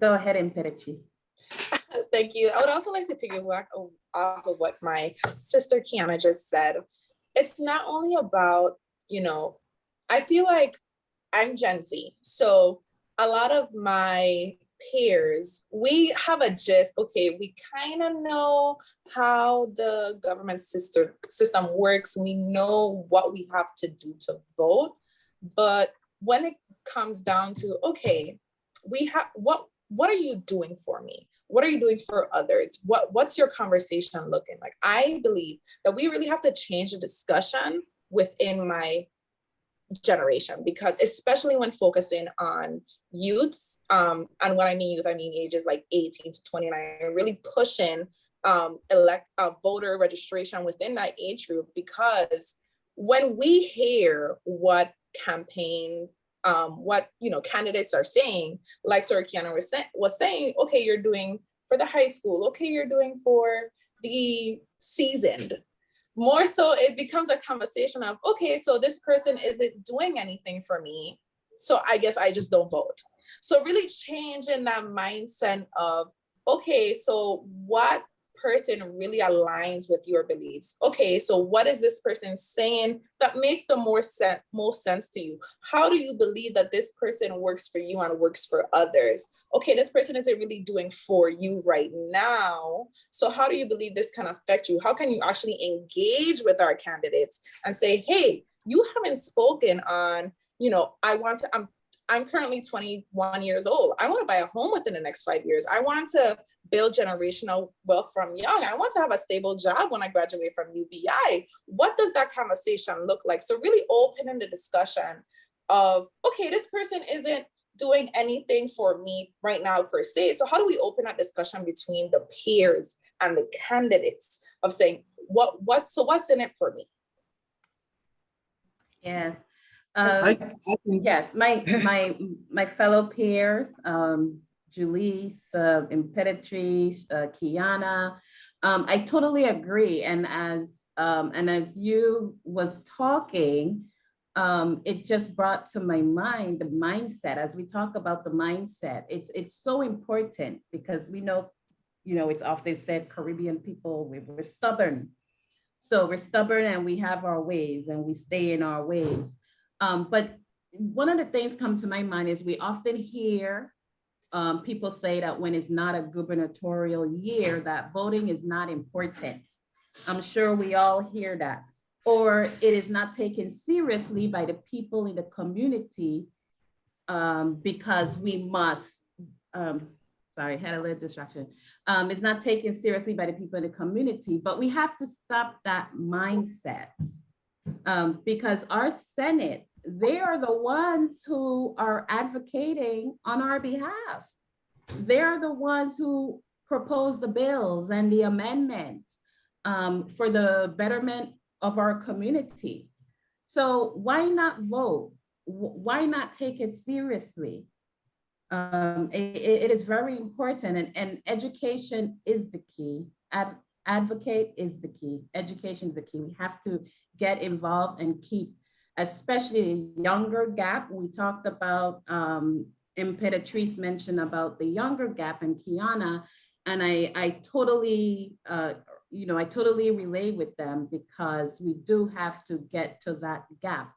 go ahead, Imperatrice. Thank you. I would also like to piggyback off of what my sister Kiana just said. It's not only about, I feel like I'm Gen Z. So a lot of my peers, we have a gist, okay, we kind of know how the government system works. We know what we have to do to vote. But when it comes down to, okay, we have, what are you doing for me? What are you doing for others? What's your conversation looking like? I believe that we really have to change the discussion within my generation, because especially when focusing on youths, and when I mean youth, I mean ages like 18 to 29, really pushing voter registration within that age group, because when we hear what candidates are saying, like Sir Kiana was saying, okay, you're doing for the high school, okay, you're doing for the seasoned. More so, it becomes a conversation of, okay, so this person isn't doing anything for me, so I guess I just don't vote. So really changing that mindset of, okay, so what person really aligns with your beliefs? Okay, so what is this person saying that makes the most sense to you? How do you believe that this person works for you and works for others? Okay, this person isn't really doing for you right now, so how do you believe this can affect you? How can you actually engage with our candidates and say, hey, you haven't spoken on, I'm currently 21 years old. I want to buy a home within the next 5 years. I want to build generational wealth from young. I want to have a stable job when I graduate from UVI. What does that conversation look like? So really opening the discussion of, okay, this person isn't doing anything for me right now per se. So how do we open that discussion between the peers and the candidates of saying, what's in it for me? Yes. Yes, my fellow peers, Julisse, Imperatrice, Kiana, I totally agree. And as you was talking, it just brought to my mind the mindset. As we talk about the mindset, it's so important, because we know, it's often said Caribbean people, we're stubborn. So we're stubborn and we have our ways and we stay in our ways. But one of the things come to my mind is we often hear people say that when it's not a gubernatorial year, that voting is not important. I'm sure we all hear that. Or it is not taken seriously by the people in the community because we must, sorry, had a little distraction. It's not taken seriously by the people in the community, but we have to stop that mindset because our Senate, they are the ones who are advocating on our behalf. They're the ones who propose the bills and the amendments for the betterment of our community. So why not vote? Why not take it seriously? It is very important, and education is the key. Advocate is the key. Education is the key. We have to get involved and keep, especially the younger gap. We talked about, Imperatrice mentioned about the younger gap, and Kiana, and I totally, I totally relate with them, because we do have to get to that gap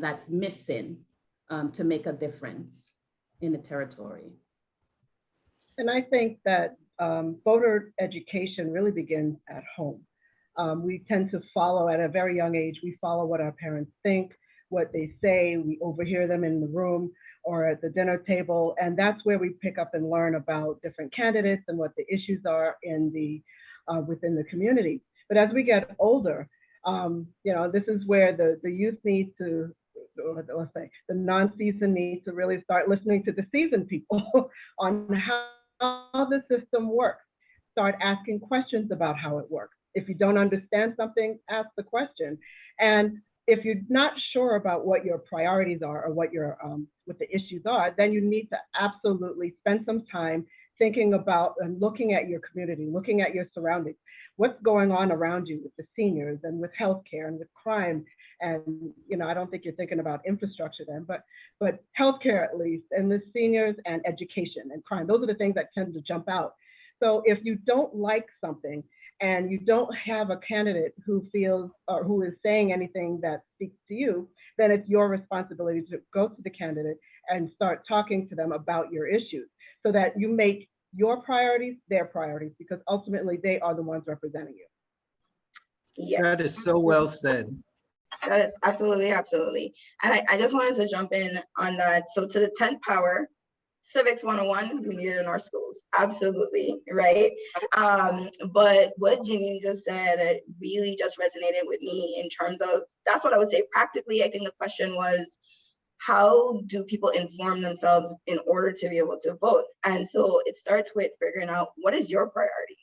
that's missing to make a difference in the territory. And I think that voter education really begins at home. We tend to follow at a very young age. We follow what our parents think, what they say. We overhear them in the room or at the dinner table. And that's where we pick up and learn about different candidates and what the issues are in the within the community. But as we get older, this is where the youth need to, or let's say the non-seasoned need to really start listening to the seasoned people on how the system works. Start asking questions about how it works. If you don't understand something, ask the question. And if you're not sure about what your priorities are or what the issues are, then you need to absolutely spend some time thinking about and looking at your community, looking at your surroundings. What's going on around you with the seniors and with healthcare and with crime? And I don't think you're thinking about infrastructure then, but healthcare at least, and the seniors and education and crime. Those are the things that tend to jump out. So if you don't like something and you don't have a candidate who feels or who is saying anything that speaks to you, then it's your responsibility to go to the candidate and start talking to them about your issues so that you make your priorities their priorities, because ultimately they are the ones representing you. Yeah, that is so well said. that is absolutely. And I just wanted to jump in on that. So to the 10th power, Civics 101, we need it in our schools, absolutely, right? But what Janine just said really just resonated with me in terms of, that's what I would say practically. I think the question was, how do people inform themselves in order to be able to vote? And so it starts with figuring out, what is your priority?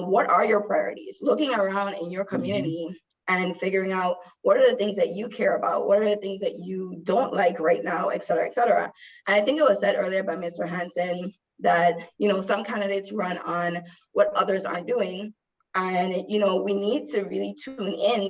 What are your priorities? Looking around in your community and figuring out what are the things that you care about, what are the things that you don't like right now, et cetera, et cetera. And I think it was said earlier by Mr. Hansen that, you know, some candidates run on what others aren't doing. And, you know, we need to really tune in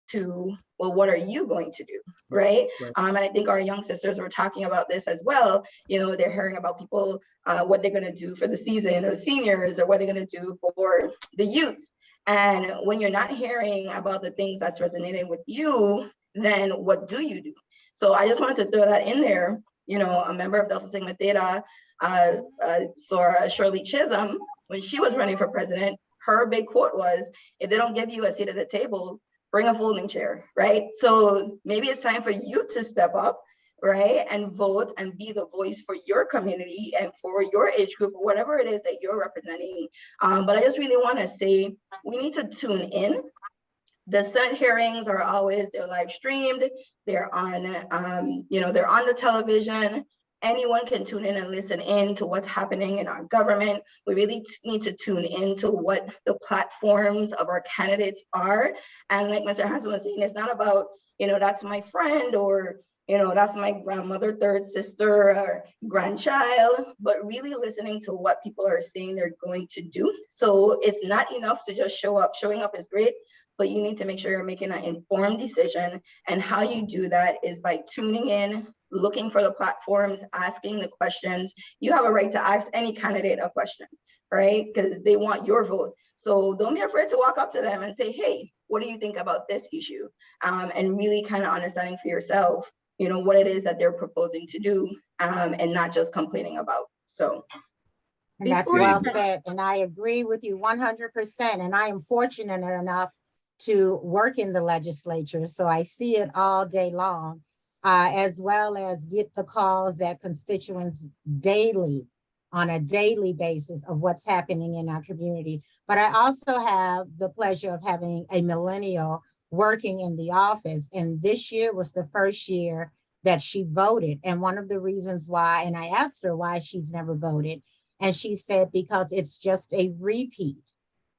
to, well, what are you going to do, right? And I think our young sisters were talking about this as well. You know, they're hearing about people, what they're going to do for the season, or the seniors, or what they're going to do for the youth. And when you're not hearing about the things that's resonating with you, then what do you do? So I just wanted to throw that in there. You know, a member of Delta Sigma Theta, Shirley Chisholm, when she was running for president, her big quote was, if they don't give you a seat at the table, bring a folding chair, right? So maybe it's time for you to step up, right? And vote and be the voice for your community and for your age group, or whatever it is that you're representing. But I just really want to say, we need to tune in. The Senate hearings are always, they're live streamed, they're on, you know, they're on the television. Anyone can tune in and listen in to what's happening in our government. We really need to tune into what the platforms of our candidates are. And like Mr. Hansen was saying, it's not about, you know, that's my friend, or, you know, that's my grandmother, third sister, or grandchild, but really listening to what people are saying they're going to do. So it's not enough to just show up. Showing up is great, but you need to make sure you're making an informed decision. And how you do that is by tuning in, looking for the platforms, asking the questions. You have a right to ask any candidate a question, right? Because they want your vote. So don't be afraid to walk up to them and say, hey, what do you think about this issue? And really kind of understanding for yourself, you know, what it is that they're proposing to do, and not just complaining about. So. And that's well said. And I agree with you 100%. And I am fortunate enough to work in the legislature. So I see it all day long, as well as get the calls that constituents daily, on a daily basis, of what's happening in our community. But I also have the pleasure of having a millennial working in the office. And this year was the first year that she voted. And one of the reasons why, and I asked her why she's never voted, and she said, because it's just a repeat.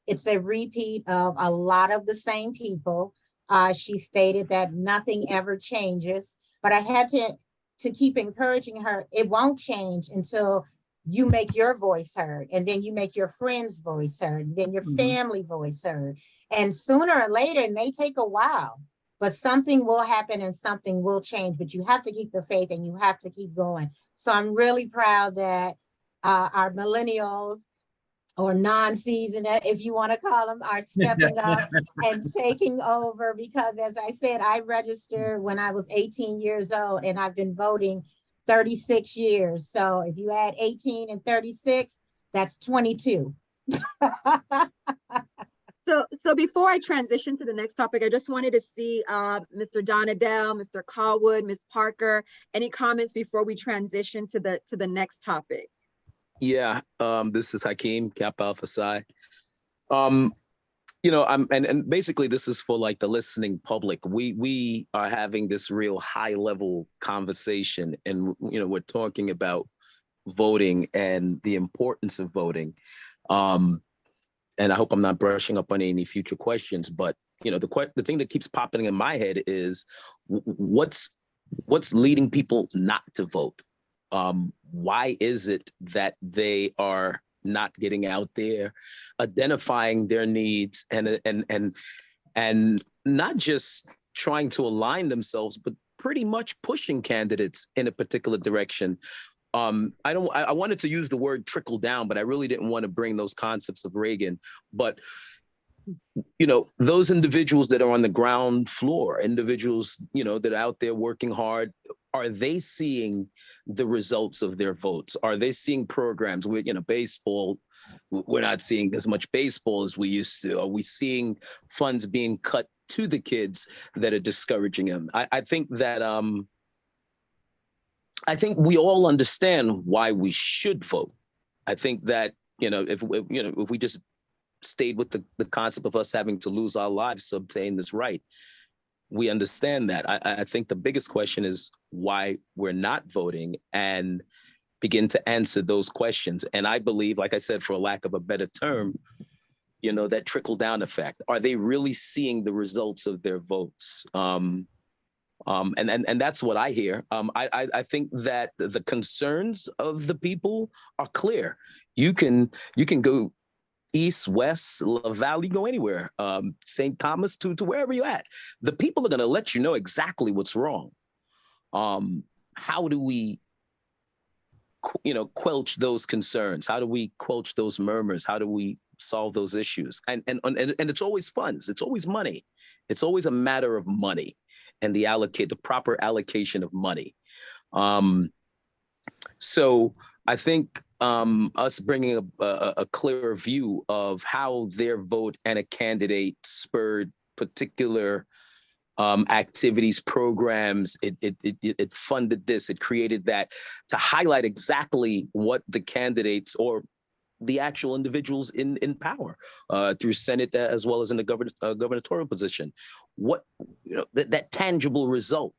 It's a repeat of a lot of the same people. She stated that nothing ever changes, but I had to keep encouraging her. It won't change until you make your voice heard, and then you make your friends' voice heard, and then your family voice heard. And sooner or later, it may take a while, but something will happen and something will change, but you have to keep the faith and you have to keep going. So I'm really proud that our millennials, or non-seasoned, if you want to call them, are stepping up and taking over. Because as I said, I registered when I was 18 years old, and I've been voting 36 years. So if you add 18 and 36, that's 22. So before I transition to the next topic, I just wanted to see Mr. Donadell, Mr. Callwood, Ms. Parker, any comments before we transition to the next topic? Yeah, this is Hakeem, Kappa Alpha Psi. You know, and basically this is for like the listening public. We are having this real high level conversation, and you know, we're talking about voting and the importance of voting. And I hope I'm not brushing up on any future questions, but you know, the thing that keeps popping in my head is what's leading people not to vote? Why is it that they are not getting out there, identifying their needs, and not just trying to align themselves, but pretty much pushing candidates in a particular direction? I wanted to use the word trickle down, but I really didn't want to bring those concepts of Reagan. But you know, those individuals that are on the ground floor, individuals, you know, that are out there working hard, are they seeing the results of their votes? Are they seeing programs? You know, baseball, we're not seeing as much baseball as we used to. Are we seeing funds being cut to the kids that are discouraging them? I think that I think we all understand why we should vote. I think that, if we just stayed with the concept of us having to lose our lives to obtain this right, we understand that. I think the biggest question is why we're not voting, and begin to answer those questions. And I believe, like I said, for lack of a better term, that trickle down effect. Are they really seeing the results of their votes? And that's what I hear. I think that the concerns of the people are clear. You can go east, west, La Valley, go anywhere, St. Thomas to wherever you're at. The people are going to let you know exactly what's wrong. How do we, quelch those concerns? How do we quelch those murmurs? How do we solve those issues? And it's always funds. It's always money. It's always a matter of money and the proper allocation of money. So I think us bringing a clearer view of how their vote and a candidate spurred particular activities, programs, it funded this, it created that, to highlight exactly what the candidates or the actual individuals in power through Senate as well as in the gubernatorial position, what that tangible result,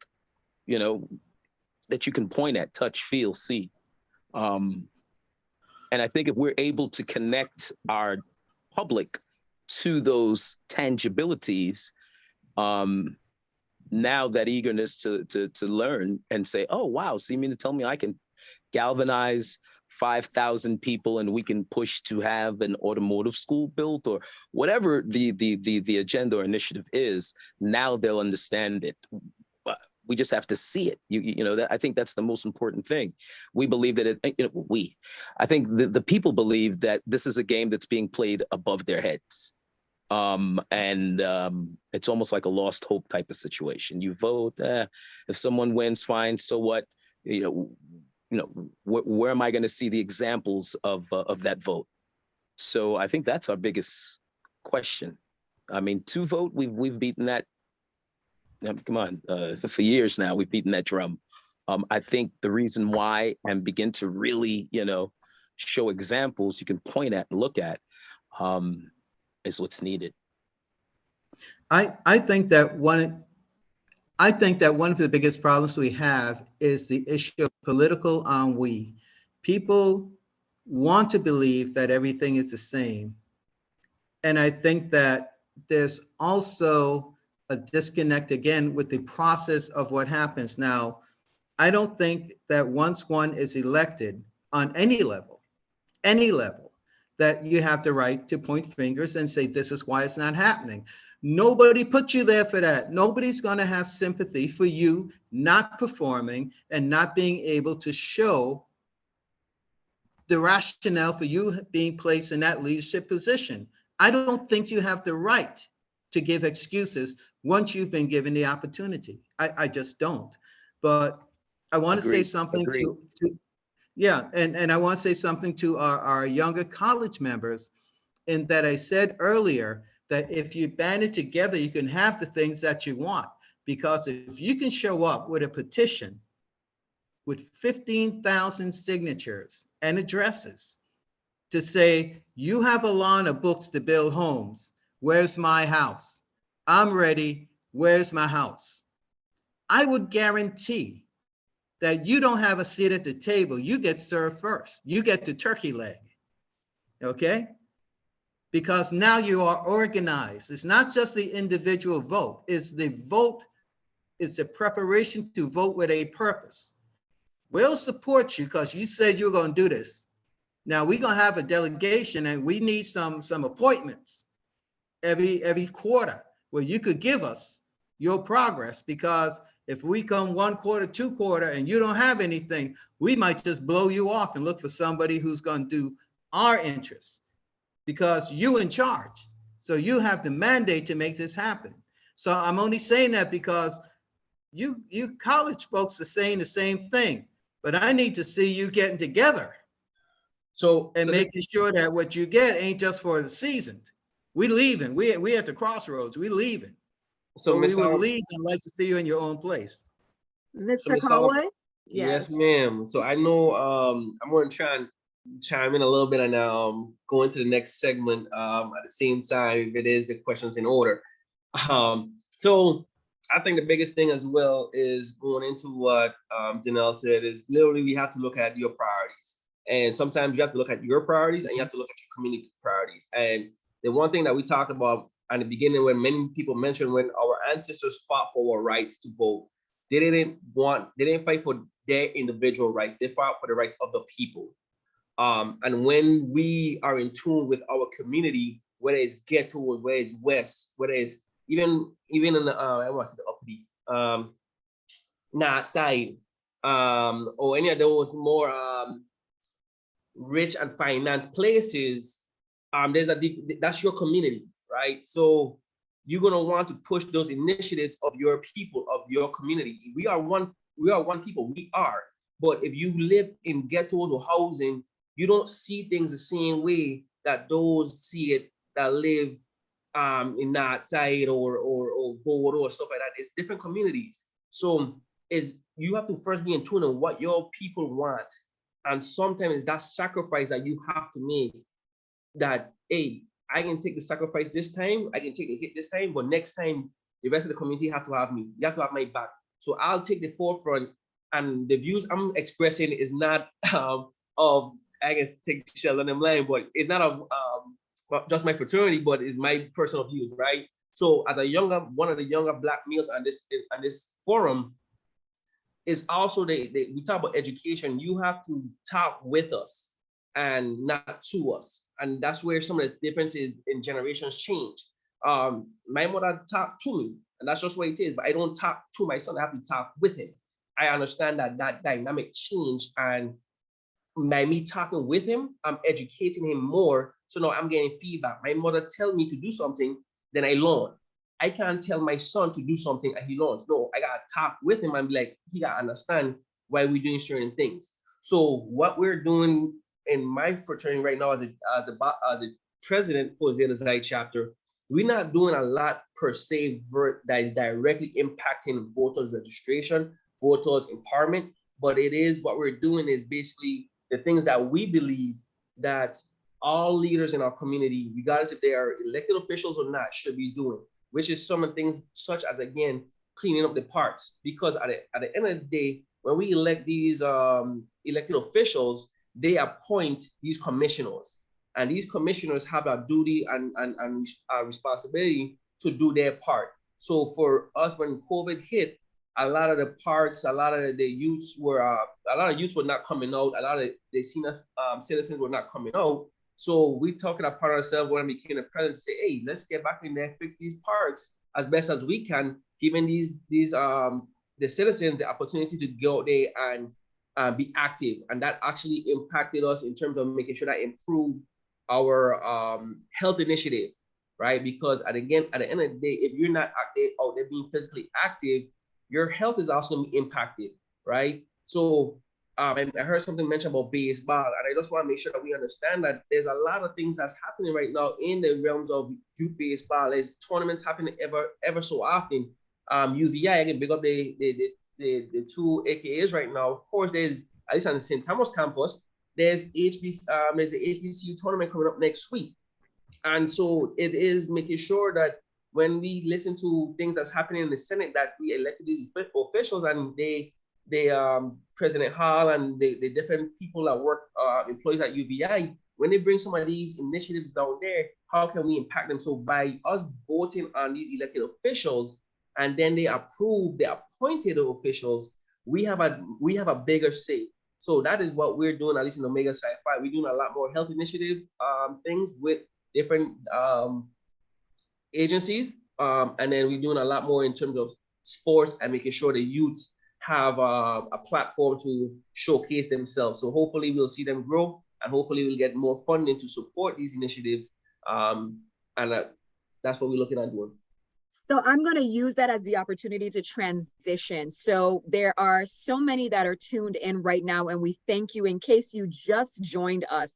that you can point at, touch, feel, see. And I think if we're able to connect our public to those tangibilities, now that eagerness to learn and say, oh, wow, so you mean to tell me I can galvanize 5,000 people and we can push to have an automotive school built, or whatever the agenda or initiative is, now they'll understand it. We just have to see it. I think that's the most important thing. We believe that I think the people believe that this is a game that's being played above their heads. And it's almost like a lost hope type of situation. You vote, if someone wins, fine, so what? Where am I going to see the examples of that vote? So I think that's our biggest question. I mean, to vote, we've beaten that. Come on, for years now, we've beaten that drum. I think the reason why, and begin to really, show examples you can point at and look at, is what's needed. I think that one of the biggest problems we have is the issue of political ennui. People want to believe that everything is the same. And I think that there's also a disconnect again with the process of what happens. Now, I don't think that once one is elected on any level, that you have the right to point fingers and say, this is why it's not happening. Nobody put you there for that. Nobody's going to have sympathy for you not performing and not being able to show the rationale for you being placed in that leadership position. I don't think you have the right to give excuses once you've been given the opportunity. I just don't. But I want to say something to and I want to say something to our younger college members, in that I said earlier that if you band it together, you can have the things that you want. Because if you can show up with a petition with 15,000 signatures and addresses to say, you have a line of books to build homes, where's my house? I'm ready, where's my house? I would guarantee that you don't have a seat at the table. You get served first. You get the turkey leg, okay? Because now you are organized. It's not just the individual vote. It's the vote. It's the preparation to vote with a purpose. We'll support you because you said you're going to do this. Now we're going to have a delegation, and we need some appointments every quarter where you could give us your progress, because if we come 1 quarter, 2 quarter, and you don't have anything, we might just blow you off and look for somebody who's going to do our interests, because you in charge. So you have the mandate to make this happen. So I'm only saying that because you college folks are saying the same thing, but I need to see you getting together and making sure that what you get ain't just for the season. We leaving. We at the crossroads. We leaving. So we will leave and like to see you in your own place. Mr. Colwood? Yes, ma'am. So I know I'm going to try and chime in a little bit and go into the next segment at the same time, if it is the questions in order. So I think the biggest thing as well is going into what Janelle said is literally we have to look at your priorities. And sometimes you have to look at your priorities and you have to look at your community priorities. And the one thing that we talked about at the beginning, when many people mentioned when our ancestors fought for our rights to vote, they didn't fight for their individual rights. They fought for the rights of the people. And when we are in tune with our community, whether it's ghetto, whether it's west, whether it's even in the I want to say the uppity, north side, or any of those more rich and finance places, that's your community, right? So you're gonna want to push those initiatives of your people, of your community. We are one people, we are. But if you live in ghettos or housing, you don't see things the same way that those see it that live in that side or board or stuff like that. It's different communities. So you have to first be in tune on what your people want. And sometimes that sacrifice that you have to make, that, hey, I can take the sacrifice this time, I can take the hit this time, but next time the rest of the community have to have me. You have to have my back. So I'll take the forefront, and the views I'm expressing is not of, I guess, take shell on them line, but it's not of just my fraternity, but it's my personal views, right? So as one of the younger Black males on this forum, is also we talk about education. You have to talk with us and not to us. And that's where some of the differences in generations change. My mother talked to me, and that's just what it is, but I don't talk to my son, I have to talk with him. I understand that dynamic change, and by me talking with him, I'm educating him more. So now I'm getting feedback. My mother tell me to do something, then I learn. I can't tell my son to do something and he learns. No, I gotta talk with him and be like, he gotta understand why we're doing certain things. So what we're doing in my fraternity right now as a president for Zeta Xi chapter, we're not doing a lot per se that is directly impacting voters registration, voters empowerment, but it is what we're doing is basically the things that we believe that all leaders in our community, regardless if they are elected officials or not, should be doing, which is some of the things such as, again, cleaning up the parks. Because at the end of the day, when we elect these elected officials, they appoint these commissioners. And these commissioners have a duty and responsibility to do their part. So for us, when COVID hit, a lot of the parks, a lot of the youths were not coming out. A lot of the senior citizens were not coming out. So we talking upon ourselves when we became the president to say, hey, let's get back in there, fix these parks as best as we can, giving the citizens the opportunity to go out there and be active. And that actually impacted us in terms of making sure that improved our health initiative, right? Because at the end of the day, if you're not out there being physically active, your health is also going to be impacted, right? So I heard something mentioned about baseball, and I just want to make sure that we understand that there's a lot of things that's happening right now in the realms of youth baseball. There's tournaments happening ever so often. UVI, I can pick up the two AKAs right now. Of course, there's, at least on the St. Thomas campus, there's the HBCU tournament coming up next week. And so it is making sure that when we listen to things that's happening in the Senate, that we elected these officials and they President Hall and the different people that work, employees at UVI, when they bring some of these initiatives down there, how can we impact them? So by us voting on these elected officials, and then they approve the appointed officials, we have a bigger say. So that is what we're doing, at least in Omega Psi Phi. We're doing a lot more health initiative things with different agencies, and then we're doing a lot more in terms of sports and making sure the youths have a platform to showcase themselves. So hopefully we'll see them grow, and hopefully we'll get more funding to support these initiatives, and that's what we're looking at doing. So I'm going to use that as the opportunity to transition. So there are so many that are tuned in right now, and we thank you. In case you just joined us,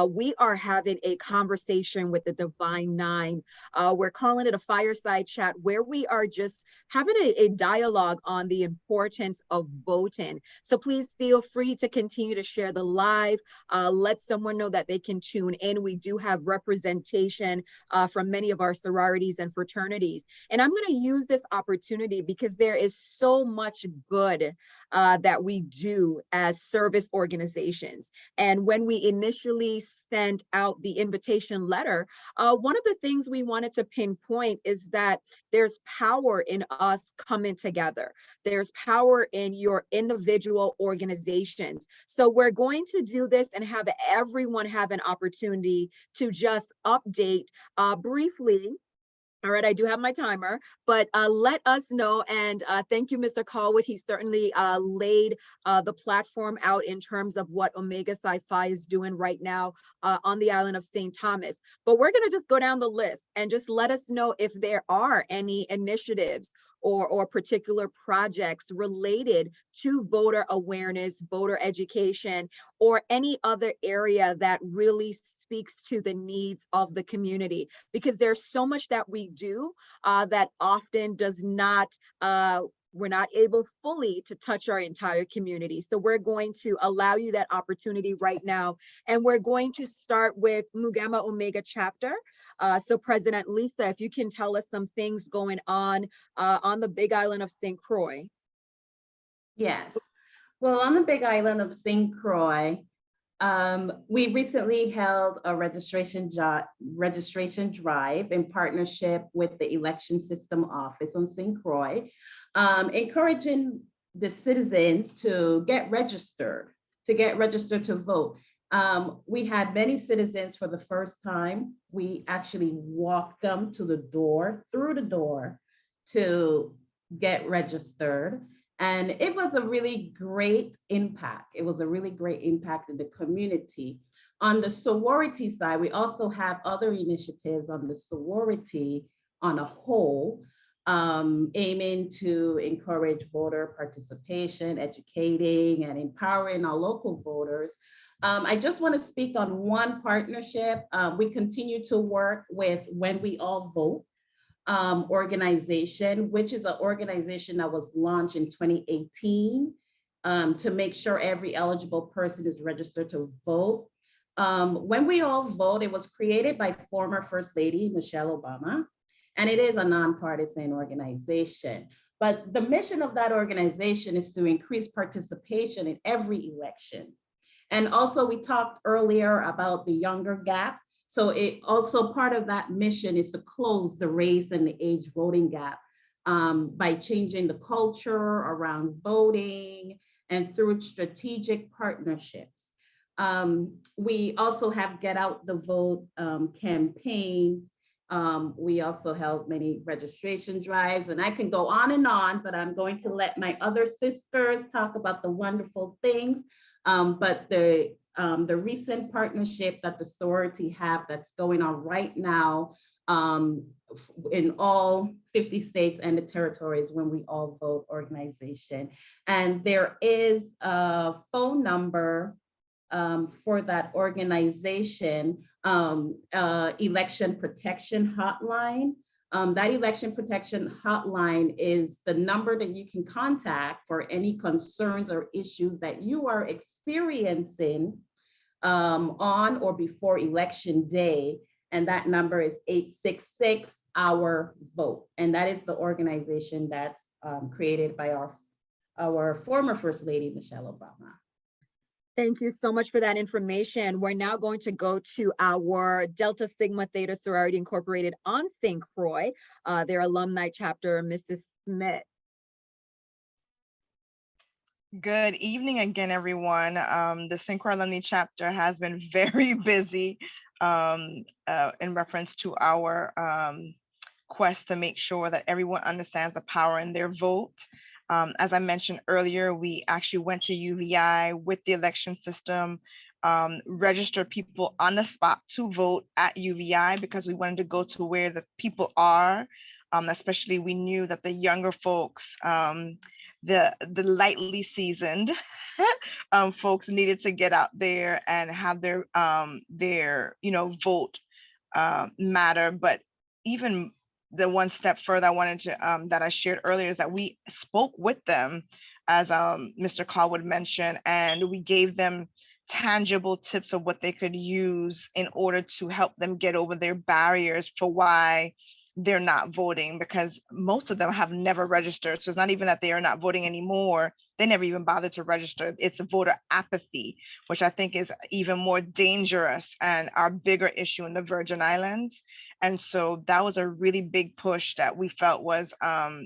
we are having a conversation with the Divine Nine. We're calling it a fireside chat, where we are just having a dialogue on the importance of voting. So please feel free to continue to share the live. Let someone know that they can tune in. We do have representation from many of our sororities and fraternities. And I'm going to use this opportunity because there is so much good that we do as service organizations. And when we initially sent out the invitation letter, one of the things we wanted to pinpoint is that there's power in us coming together. There's power in your individual organizations. So we're going to do this and have everyone have an opportunity to just update briefly. All right, I do have my timer, but let us know. And thank you, Mr. Callwood. He certainly laid the platform out in terms of what Omega Psi Phi is doing right now on the island of St. Thomas. But we're going to just go down the list and just let us know if there are any initiatives or particular projects related to voter awareness, voter education, or any other area that really speaks to the needs of the community, because there's so much that we do that often does not, we're not able fully to touch our entire community. So we're going to allow you that opportunity right now. And we're going to start with Mu Gamma Omega Chapter. So President Lisa, if you can tell us some things going on the Big Island of St. Croix. Yes. Well, on the Big Island of St. Croix, we recently held a registration drive in partnership with the Election System Office on St. Croix, encouraging the citizens to get registered to vote. We had many citizens for the first time. We actually walked them to the door, through the door, to get registered. And it was a really great impact. It was a really great impact in the community. On the sorority side, we also have other initiatives on the sorority on a whole, aiming to encourage voter participation, educating, and empowering our local voters. I just want to speak on one partnership. We continue to work with When We All Vote organization, which is an organization that was launched in 2018 to make sure every eligible person is registered to vote. When We All Vote, it was created by former First Lady Michelle Obama, and it is a nonpartisan organization. But the mission of that organization is to increase participation in every election. And also, we talked earlier about the younger gap. So it also, part of that mission is to close the race and the age voting gap by changing the culture around voting and through strategic partnerships. We also have Get Out the Vote campaigns. We also held many registration drives, and I can go on, but I'm going to let my other sisters talk about the wonderful things. But the recent partnership that the sorority have that's going on right now in all 50 states and the territories, When We All Vote organization. And there is a phone number for that organization, Election Protection Hotline. That Election Protection Hotline is the number that you can contact for any concerns or issues that you are experiencing on or before Election Day. And that number is 866-OUR-VOTE. And that is the organization that's created by our former First Lady, Michelle Obama. Thank you so much for that information. We're now going to go to our Delta Sigma Theta Sorority Incorporated on St. Croix, their alumni chapter, Mrs. Smith. Good evening again, everyone. The St. Croix Alumni Chapter has been very busy in reference to our quest to make sure that everyone understands the power in their vote. As I mentioned earlier, we actually went to UVI with the election system, registered people on the spot to vote at UVI because we wanted to go to where the people are especially we knew that the younger folks, the lightly seasoned folks needed to get out there and have their vote matter. But even the one step further I wanted to that I shared earlier is that we spoke with them, as Mr. Callwood mentioned, and we gave them tangible tips of what they could use in order to help them get over their barriers for why they're not voting, because most of them have never registered. So it's not even that they are not voting anymore. They never even bothered to register. It's voter apathy, which I think is even more dangerous and our bigger issue in the Virgin Islands. And so that was a really big push that we felt was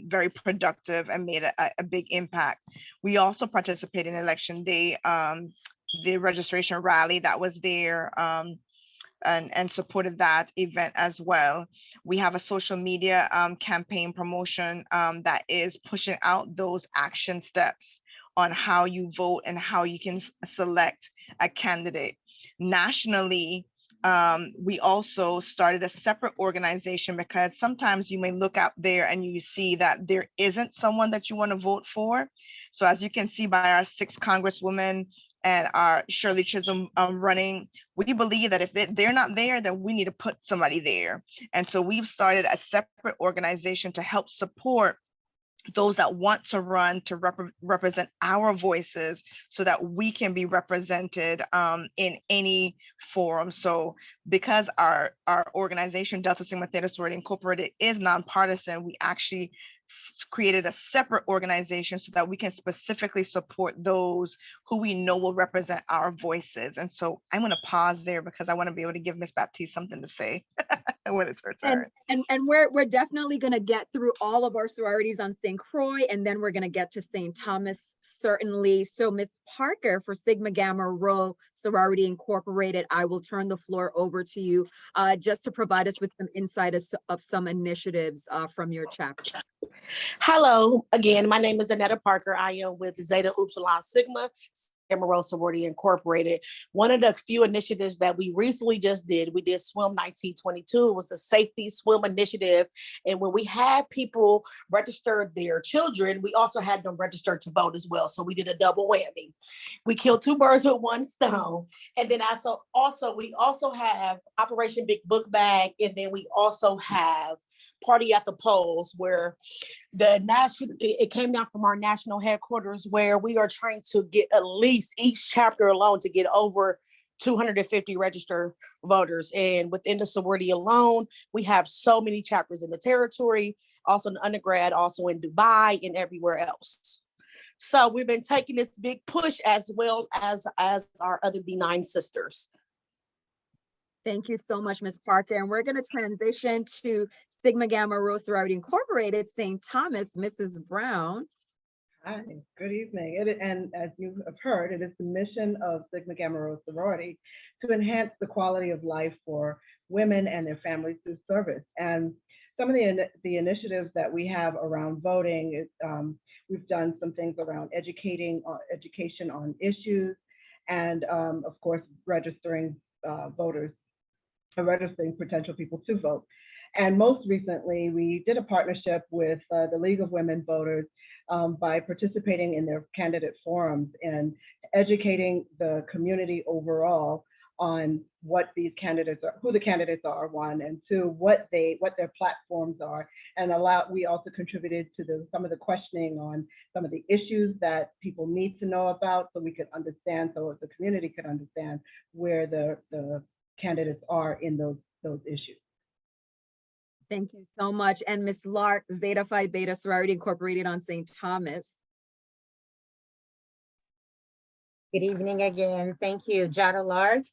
very productive and made a big impact. We also participated in Election Day, the registration rally that was there, and supported that event as well. We have a social media campaign promotion that is pushing out those action steps on how you vote and how you can select a candidate. Nationally, we also started a separate organization, because sometimes you may look out there and you see that there isn't someone that you want to vote for. So as you can see by our 6 congresswomen and our Shirley Chisholm running, we believe that if they're not there, then we need to put somebody there. And so we've started a separate organization to help support those that want to run to represent our voices so that we can be represented in any forum. So because our organization, Delta Sigma Theta Sorority Incorporated, is nonpartisan, we actually created a separate organization so that we can specifically support those who we know will represent our voices. And so I'm going to pause there because I want to be able to give Ms. Baptiste something to say when it's her turn. And we're definitely going to get through all of our sororities on St. Croix, and then we're going to get to St. Thomas, certainly. So Ms. Parker for Sigma Gamma Rho Sorority Incorporated, I will turn the floor over to you just to provide us with some insight of some initiatives from your chapter. Hello, again, my name is Annetta Parker. I am with Zeta Upsilon Sigma Gamma Rho Sorority Incorporated. One of the few initiatives that we recently just did, we did Swim 1922. It was the Safety Swim Initiative. And when we had people register their children, we also had them register to vote as well. So we did a double whammy. We killed 2 birds with 1 stone. And then we also have Operation Big Book Bag. And then we also have Party at the Polls, where it came down from our national headquarters, where we are trying to get at least each chapter alone to get over 250 registered voters. And within the sorority alone, we have so many chapters in the territory, also in undergrad, also in Dubai and everywhere else. So we've been taking this big push as well as our other benign sisters. Thank you so much, Ms. Parker. And we're going to transition to Sigma Gamma Rho Sorority Incorporated, St. Thomas, Mrs. Brown. Hi, good evening. And as you have heard, it is the mission of Sigma Gamma Rho Sorority to enhance the quality of life for women and their families through service. And some of the initiatives that we have around voting is we've done some things around education on issues, and of course registering voters, registering potential people to vote. And most recently, we did a partnership with the League of Women Voters by participating in their candidate forums and educating the community overall on what these candidates are, who the candidates are, 1, and 2, what their platforms are. And we also contributed to some of the questioning on some of the issues that people need to know about, so we could understand, so the community could understand where the candidates are in those issues. Thank you so much. And Ms. Lark, Zeta Phi Beta Sorority Incorporated on St. Thomas. Good evening again. Thank you. Jada Lark,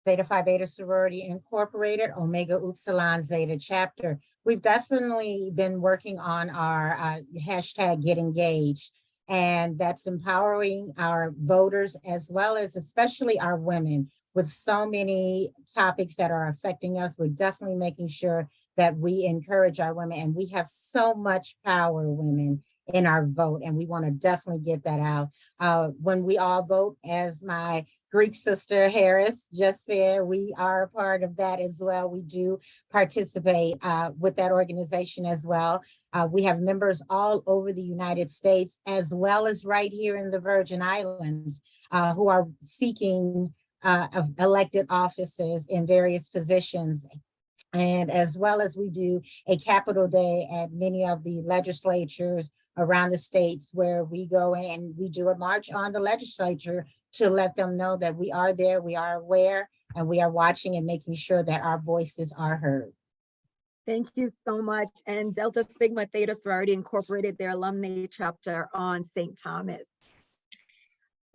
Zeta Phi Beta Sorority Incorporated, Omega Upsilon Zeta Chapter. We've definitely been working on our hashtag Get Engaged, and that's empowering our voters as well as especially our women with so many topics that are affecting us. We're definitely making sure that we encourage our women, and we have so much power, women, in our vote, and we want to definitely get that out. When we all vote, as my Greek sister Harris just said, we are a part of that as well. We do participate with that organization as well. We have members all over the United States, as well as right here in the Virgin Islands, who are seeking elected offices in various positions. And as well as we do a Capitol Day at many of the legislatures around the states, where we go and we do a march on the legislature to let them know that we are there, we are aware, and we are watching and making sure that our voices are heard. Thank you so much. And Delta Sigma Theta Sorority Incorporated, their alumni chapter on St. Thomas.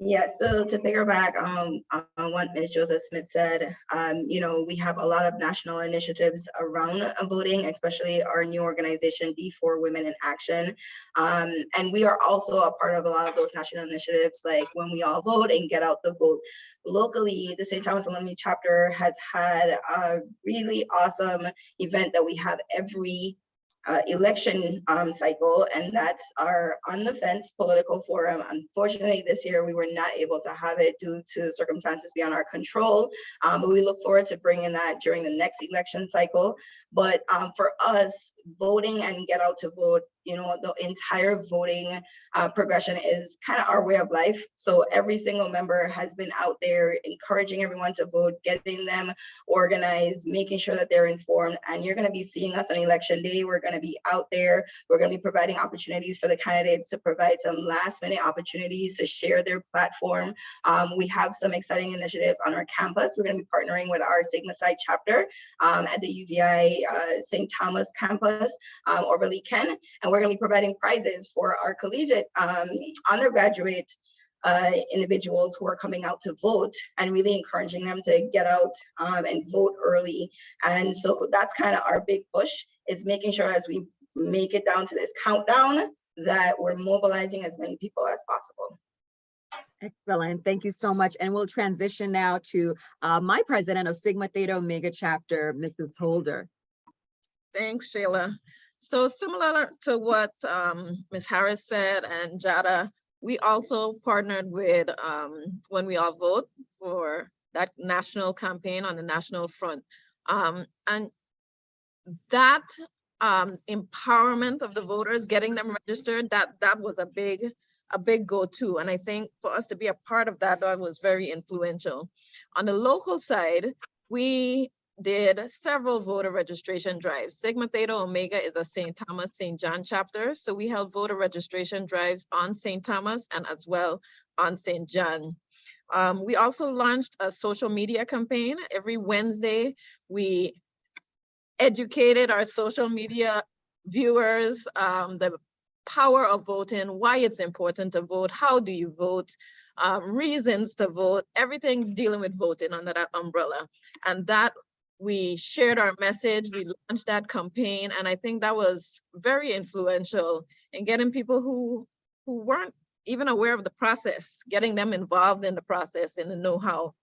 Yeah, so to piggyback on what Ms. Joseph Smith said, we have a lot of national initiatives around voting, especially our new organization, D4 Women in Action. And we are also a part of a lot of those national initiatives, like When We All Vote and Get Out the Vote. Locally, the St. Thomas Alumni Chapter has had a really awesome event that we have every election cycle, and that's our On the Fence political forum. Unfortunately, this year we were not able to have it due to circumstances beyond our control, but we look forward to bringing that during the next election cycle. But for us, voting and get out to vote, the entire voting progression is kind of our way of life. So every single member has been out there encouraging everyone to vote, getting them organized, making sure that they're informed. And you're going to be seeing us on election day. We're going to be out there. We're going to be providing opportunities for the candidates to provide some last minute opportunities to share their platform. We have some exciting initiatives on our campus. We're going to be partnering with our Sigma Side chapter at the UVI St. Thomas campus over the weekend. And we're going to be providing prizes for our collegiate undergraduate individuals who are coming out to vote, and really encouraging them to get out and vote early. And so that's kind of our big push, is making sure as we make it down to this countdown that we're mobilizing as many people as possible. Excellent. Thank you so much. And we'll transition now to my president of Sigma Theta Omega Chapter, Mrs. Holder. Thanks, Sheila. So similar to what Ms. Harris said and Jada, we also partnered with When We All Vote for that national campaign on the national front. And that empowerment of the voters, getting them registered, that was a big go-to. And I think for us to be a part of that, that was very influential. On the local side, we did several voter registration drives. Sigma Theta Omega is a St. Thomas, St. John chapter. So we held voter registration drives on St. Thomas and as well on St. John. We also launched a social media campaign. Every Wednesday, we educated our social media viewers, the power of voting, why it's important to vote, how do you vote, reasons to vote, everything dealing with voting under that umbrella. And that we shared our message, we launched that campaign, and I think that was very influential in getting people who weren't even aware of the process, getting them involved in the process and the know-how.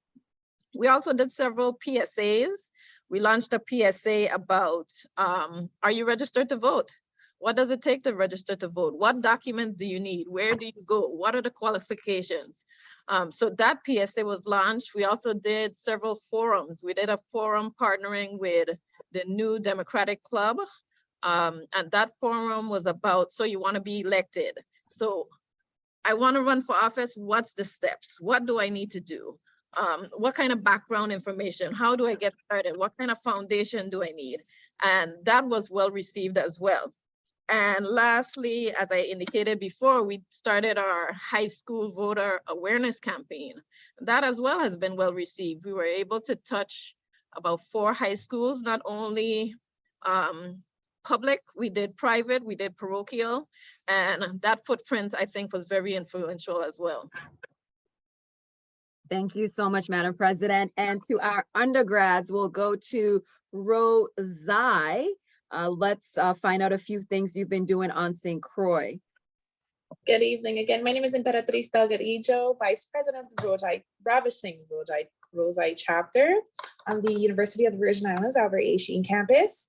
We also did several PSAs. We launched a PSA about, are you registered to vote? What does it take to register to vote? What documents do you need? Where do you go? What are the qualifications? So that PSA was launched. We also did several forums. We did a forum partnering with the New Democratic Club. And that forum was about, so you want to be elected. So I want to run for office. What's the steps? What do I need to do? What kind of background information? How do I get started? What kind of foundation do I need? And that was well received as well. And lastly, as I indicated before, we started our high school voter awareness campaign. That as well has been well received. We were able to touch about 4 high schools, not only public, we did private, we did parochial, and that footprint I think was very influential as well. Thank you so much, Madam President. And to our undergrads, we'll go to Rosie. Let's find out a few things you've been doing on St. Croix. Good evening again. My name is Imperatriz Delgadillo, Vice President of the Ravishing Rosie Chapter on the University of the Virgin Islands Albert A. Sheen campus.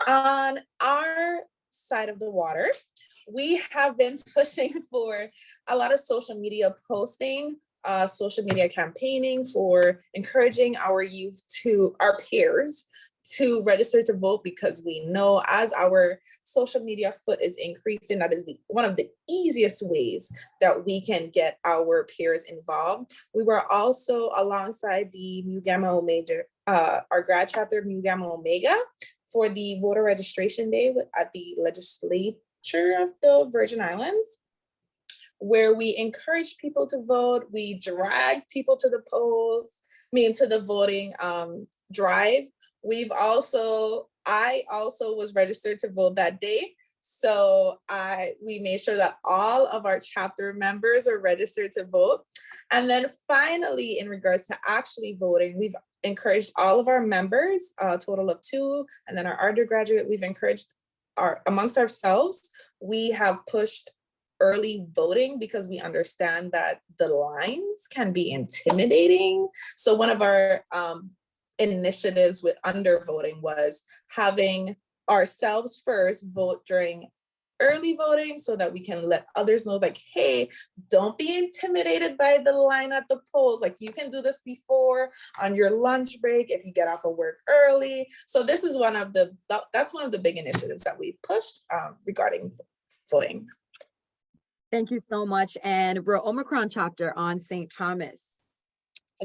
On our side of the water, we have been pushing for a lot of social media posting social media campaigning for encouraging our youth our peers to register to vote, because we know as our social media foot is increasing, that is one of the easiest ways that we can get our peers involved. We were also alongside the Mu Gamma Omega, our grad chapter of Mu Gamma Omega, for the voter registration day at the legislature of the Virgin Islands, where we encourage people to vote. We drag people to the polls, to the voting drive. I also was registered to vote that day. So we made sure that all of our chapter members are registered to vote. And then finally, in regards to actually voting, we've encouraged all of our members, a total of 2, and then our undergraduate, we've encouraged amongst ourselves, we have pushed early voting because we understand that the lines can be intimidating. So one of our initiatives with undervoting was having ourselves first vote during early voting so that we can let others know, like, hey, don't be intimidated by the line at the polls. Like, you can do this before on your lunch break if you get off of work early. So this is that's one of the big initiatives that we pushed regarding voting. Thank you so much. And Rho Omicron chapter on St. Thomas.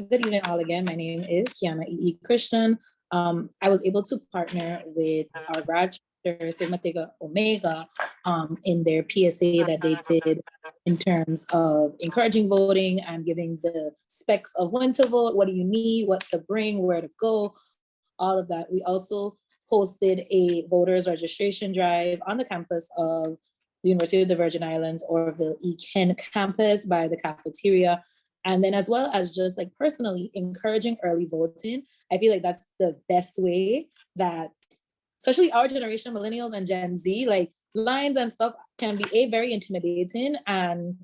Good evening, all again. My name is Kiana E. Christian. I was able to partner with our grad chapter, Sigma Theta Omega, in their PSA that they did in terms of encouraging voting and giving the specs of when to vote, what do you need, what to bring, where to go, all of that. We also hosted a voters registration drive on the campus of the University of the Virgin Islands, Orville E. Ken campus by the cafeteria. And then as well as just like personally encouraging early voting. I feel like that's the best way that, especially our generation, millennials and Gen Z, like lines and stuff can be very intimidating, and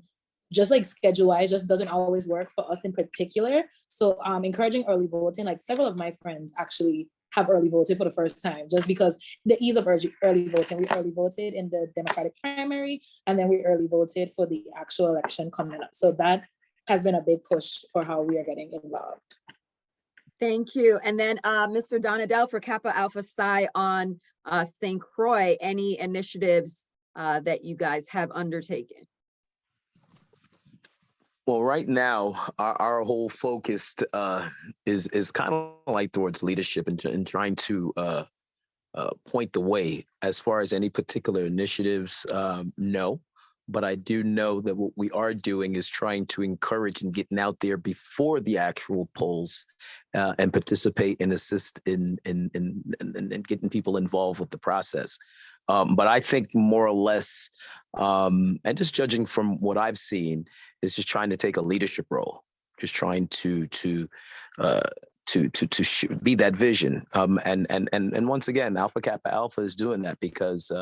just like schedule-wise just doesn't always work for us in particular. So encouraging early voting, like several of my friends actually have early voted for the first time, just because the ease of early voting. We early voted in the Democratic primary, and then we early voted for the actual election coming up. So that has been a big push for how we are getting involved. Thank you. And then Mr. Donadell for Kappa Alpha Psi on St. Croix, any initiatives that you guys have undertaken? Well, right now, our whole focus is kind of like towards leadership and trying to point the way. As far as any particular initiatives, no. But I do know that what we are doing is trying to encourage and getting out there before the actual polls and participate and assist in getting people involved with the process. But I think more or less, and just judging from what I've seen, is just trying to take a leadership role, just trying to be that vision. And once again, Alpha Kappa Alpha is doing that because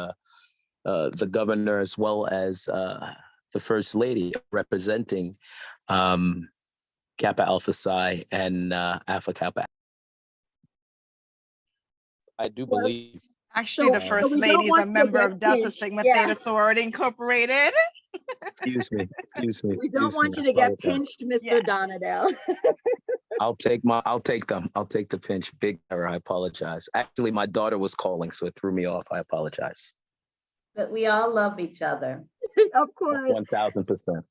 the governor, as well as the first lady, representing Kappa Alpha Psi and Alpha Kappa. I do believe. Actually, the first lady is a member of Delta Sigma Theta Sorority Incorporated. Excuse me. We don't want you to get pinched, Mr. Donadell. I'll take them. I'll take the pinch. Big error. I apologize. Actually, my daughter was calling, so it threw me off. I apologize. But we all love each other. Of course. 1000%.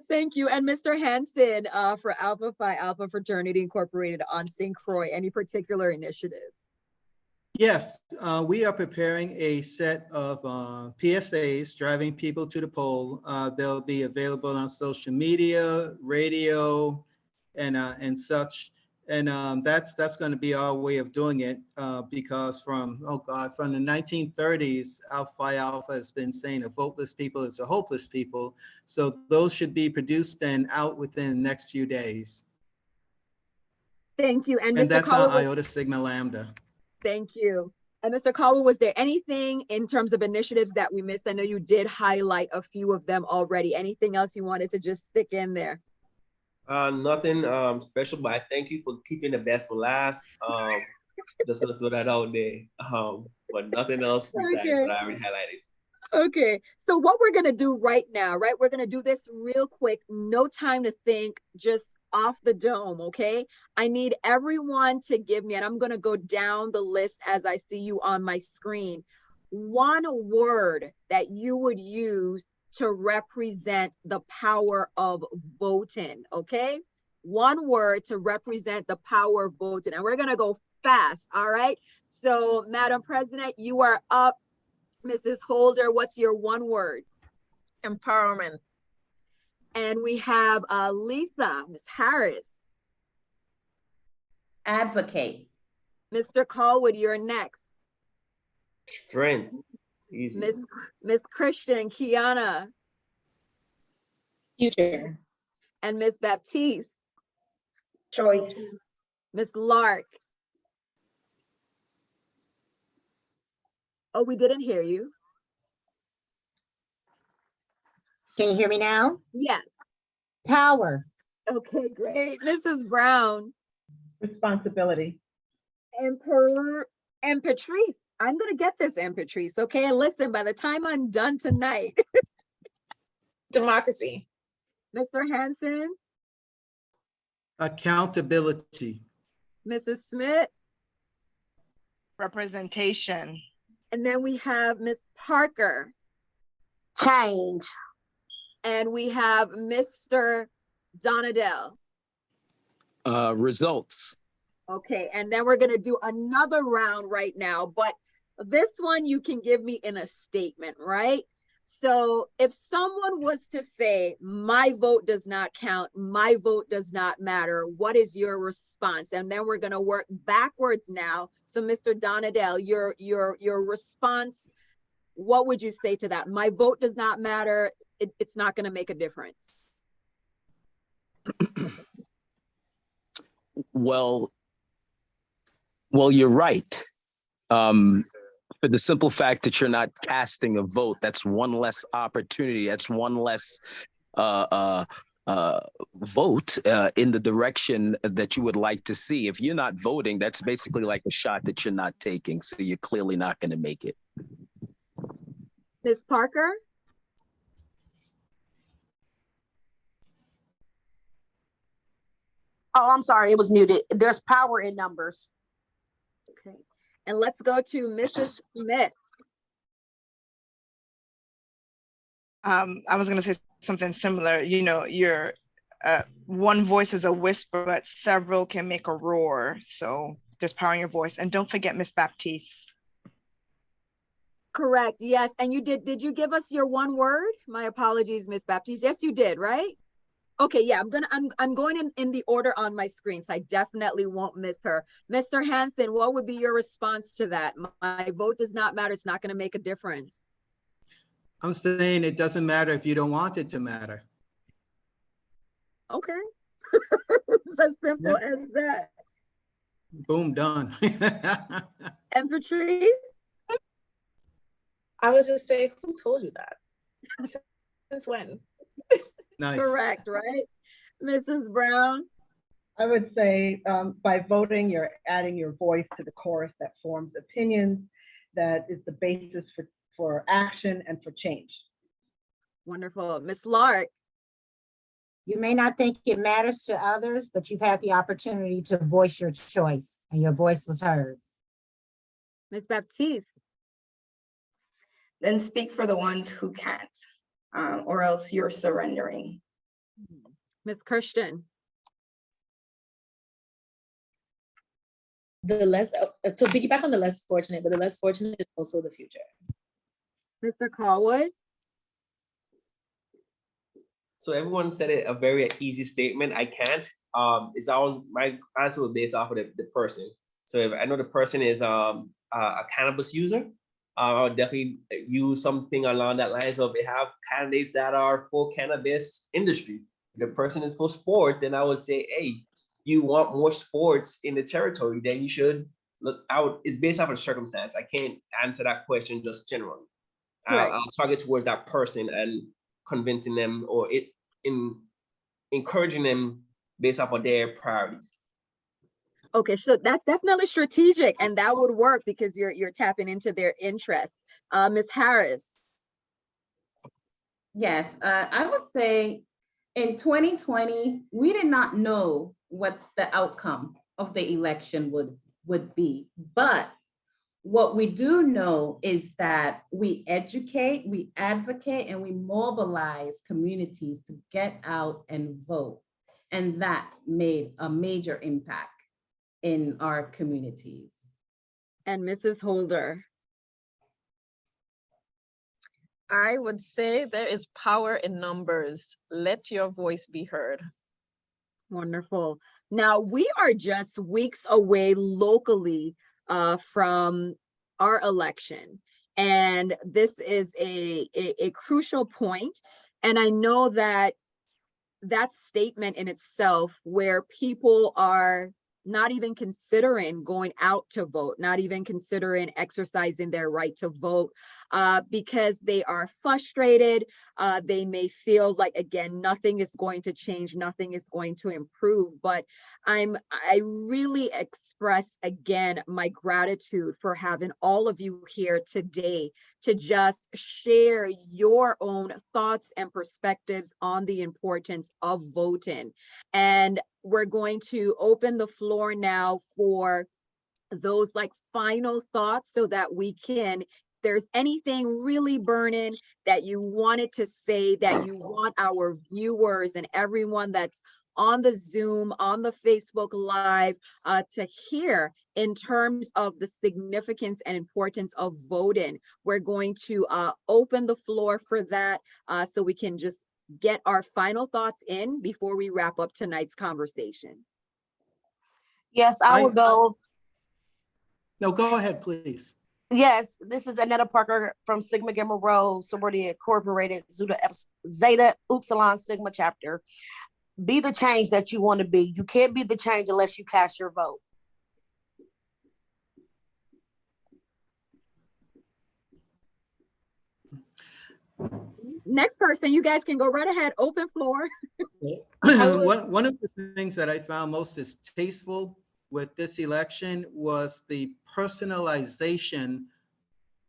Thank you. And Mr. Hansen for Alpha Phi Alpha Fraternity Incorporated on St. Croix, any particular initiatives? Yes, we are preparing a set of PSAs, driving people to the poll. They'll be available on social media, radio, and such. And that's going to be our way of doing it because from the 1930s, Alpha Phi Alpha has been saying a voteless people is a hopeless people. So those should be produced and out within the next few days. Thank you. And Mr. that's on Iota Sigma Lambda. Thank you. And Mr. Caldwell, was there anything in terms of initiatives that we missed? I know you did highlight a few of them already. Anything else you wanted to just stick in there? Nothing special, but I thank you for keeping the best for last. Just gonna throw that out there. But nothing else besides what I already highlighted. Okay, so what we're gonna do right now, right? We're gonna do this real quick, no time to think, just off the dome, okay? I need everyone to give me, and I'm gonna go down the list as I see you on my screen, one word that you would use to represent the power of voting, okay? One word to represent the power of voting, and we're gonna go fast, all right? So, Madam President, you are up. Mrs. Holder, what's your one word? Empowerment. And we have Lisa, Ms. Harris. Advocate. Mr. Callwood, you're next. Strength. Easy. Miss Christian, Kiana. Future. And Miss Baptiste. Choice. Miss Lark. Oh, we didn't hear you. Can you hear me now? Yes. Power. Okay, great. Mrs. Brown. Responsibility. And Patrice. I'm gonna get this, and Patrice, okay? And listen, by the time I'm done tonight. Democracy. Mr. Hanson. Accountability. Mrs. Smith. Representation. And then we have Miss Parker. Change. And we have Mr. Donadell. Results. Okay, and then we're gonna do another round right now, but this one you can give me in a statement, right? So if someone was to say, my vote does not count, my vote does not matter, what is your response? And then we're gonna work backwards now. So Mr. Donadell, your response, what would you say to that? My vote does not matter, it's not gonna make a difference. Well, you're right. For the simple fact that you're not casting a vote, that's one less opportunity. That's one less vote in the direction that you would like to see. If you're not voting, that's basically like a shot that you're not taking. So you're clearly not going to make it. Ms. Parker? Oh, I'm sorry, it was muted. There's power in numbers. Okay, and let's go to Mrs. Smith. I was going to say something similar. You know, your one voice is a whisper, but several can make a roar. So there's power in your voice. And don't forget Miss Baptiste. Correct, yes. And you did you give us your one word? My apologies, Miss Baptiste. Yes, you did, right? Okay, yeah, I'm going in the order on my screen, so I definitely won't miss her. Mr. Hanson, what would be your response to that? My vote does not matter, it's not gonna make a difference. I'm saying it doesn't matter if you don't want it to matter. Okay, it's as simple as that. Boom, done. And Patrice? I would just say, who told you that? Since when? Nice. Correct, right? Mrs. Brown? I would say by voting, you're adding your voice to the chorus that forms opinions, that is the basis for action and for change. Wonderful. Miss Lark? You may not think it matters to others, but you've had the opportunity to voice your choice and your voice was heard. Miss Baptiste? Then speak for the ones who can't, or else you're surrendering. Miss Christian? The less, to piggyback on the less fortunate, but the less fortunate is also the future. Mr. Callwood? So everyone said it a very easy statement. I can't. It's always my answer was based off of the person. So if I know the person is a cannabis user, I would definitely use something along that lines of they have candidates that are for cannabis industry. If the person is for sport, then I would say, hey, you want more sports in the territory, then you should look out. It's based off of the circumstance. I can't answer that question just generally. Right. I'll target towards that person and convincing them or encouraging them based off of their priorities. Okay, so that's definitely strategic, and that would work because you're tapping into their interest. Ms. Harris? Yes, I would say in 2020, we did not know what the outcome of the election would be. But what we do know is that we educate, we advocate, and we mobilize communities to get out and vote. And that made a major impact in our communities. And Mrs. Holder. I would say there is power in numbers. Let your voice be heard. Wonderful. Now, we are just weeks away locally from our election. And this is a crucial point. And I know that that statement in itself, where people are not even considering going out to vote, not even considering exercising their right to vote, because they are frustrated. They may feel like, again, nothing is going to change, nothing is going to improve. But I really express again my gratitude for having all of you here today to just share your own thoughts and perspectives on the importance of voting. And we're going to open the floor now for those like final thoughts so that we can, if there's anything really burning that you wanted to say, that you want our viewers and everyone that's on the Zoom, on the Facebook Live to hear in terms of the significance and importance of voting. We're going to open the floor for that so we can just get our final thoughts in before we wrap up tonight's conversation. Yes, I will go. No, go ahead, please. Yes, this is Annetta Parker from Sigma Gamma Rho Sorority Incorporated, Zeta Upsilon Sigma Chapter. Be the change that you want to be. You can't be the change unless you cast your vote. Next person, you guys can go right ahead, open floor. One of the things that I found most distasteful with this election was the personalization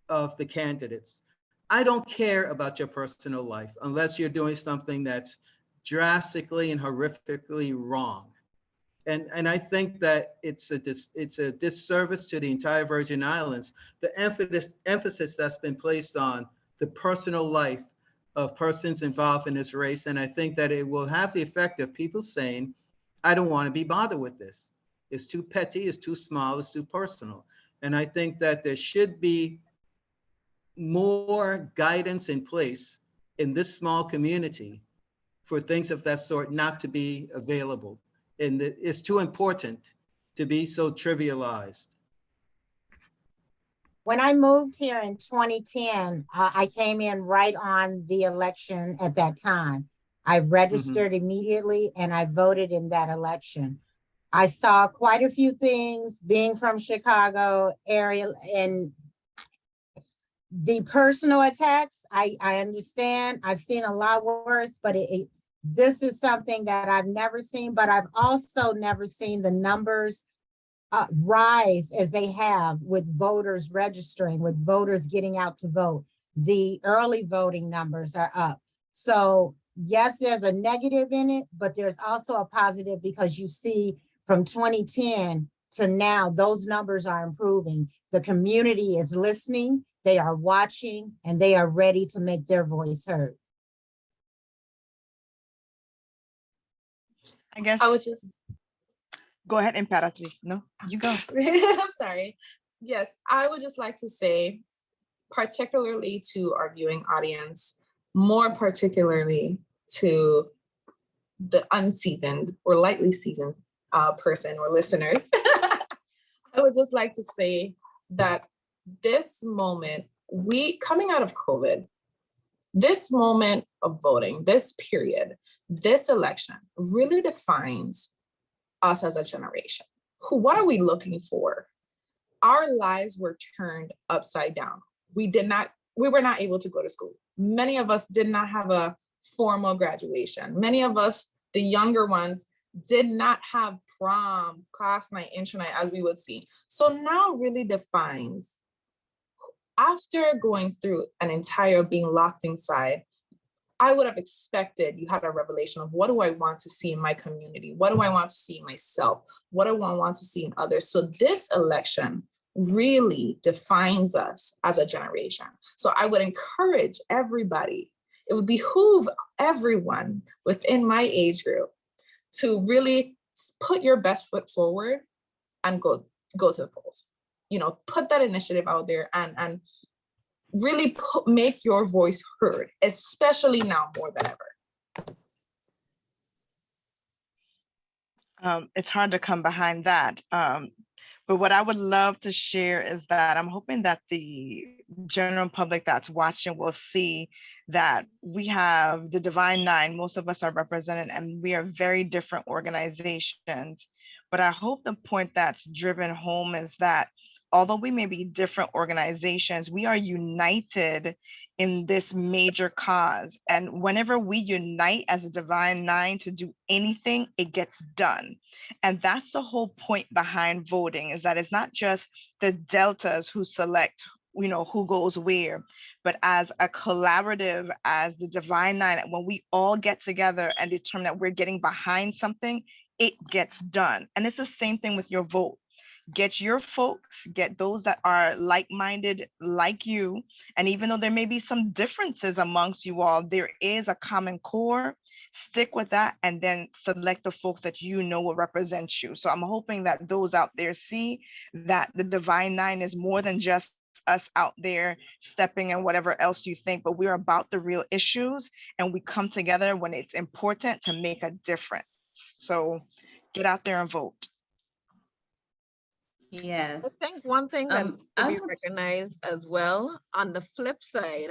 of the candidates. I don't care about your personal life unless you're doing something that's drastically and horrifically wrong. And I think that it's a disservice to the entire Virgin Islands, the emphasis that's been placed on the personal life of persons involved in this race. And I think that it will have the effect of people saying, I don't want to be bothered with this. It's too petty, it's too small, it's too personal. And I think that there should be more guidance in place in this small community for things of that sort not to be available. And it's too important to be so trivialized. When I moved here in 2010, I came in right on the election at that time. I registered immediately and I voted in that election. I saw quite a few things being from Chicago area, and the personal attacks, I understand. I've seen a lot worse, but this is something that I've never seen, but I've also never seen the numbers rise as they have with voters registering, with voters getting out to vote. The early voting numbers are up. So yes, there's a negative in it, but there's also a positive because you see from 2010 to now, those numbers are improving. The community is listening, they are watching, and they are ready to make their voice heard. I guess I would just go ahead, Imperatrice. No, you go. I'm sorry. Yes, I would just like to say, particularly to our viewing audience, more particularly to the unseasoned or lightly seasoned person or listeners, I would just like to say that this moment, coming out of COVID, this moment of voting, this period, this election really defines us as a generation. What are we looking for? Our lives were turned upside down. We were not able to go to school. Many of us did not have a formal graduation. Many of us, the younger ones, did not have prom, class night, intro night, as we would see. So now really defines, after going through an entire being locked inside, I would have expected you had a revelation of what do I want to see in my community? What do I want to see in myself? What do I want to see in others? So this election really defines us as a generation. So I would encourage everybody, it would behoove everyone within my age group to really put your best foot forward and go to the polls. You know, put that initiative out there and really make your voice heard, especially now more than ever. It's hard to come behind that. But what I would love to share is that I'm hoping that the general public that's watching will see that we have the Divine Nine. Most of us are represented and we are very different organizations. But I hope the point that's driven home is that although we may be different organizations, we are united in this major cause. And whenever we unite as a Divine Nine to do anything, it gets done. And that's the whole point behind voting, is that it's not just the deltas who select, you know, who goes where, but as a collaborative, as the Divine Nine, when we all get together and determine that we're getting behind something, it gets done. And it's the same thing with your vote. Get your folks, get those that are like-minded like you. And even though there may be some differences amongst you all, there is a common core. Stick with that and then select the folks that you know will represent you. So I'm hoping that those out there see that the Divine Nine is more than just us out there stepping in whatever else you think, but we're about the real issues and we come together when it's important to make a difference. So get out there and vote. Yes. I think one thing that needs to I be would- recognized as well, on the flip side,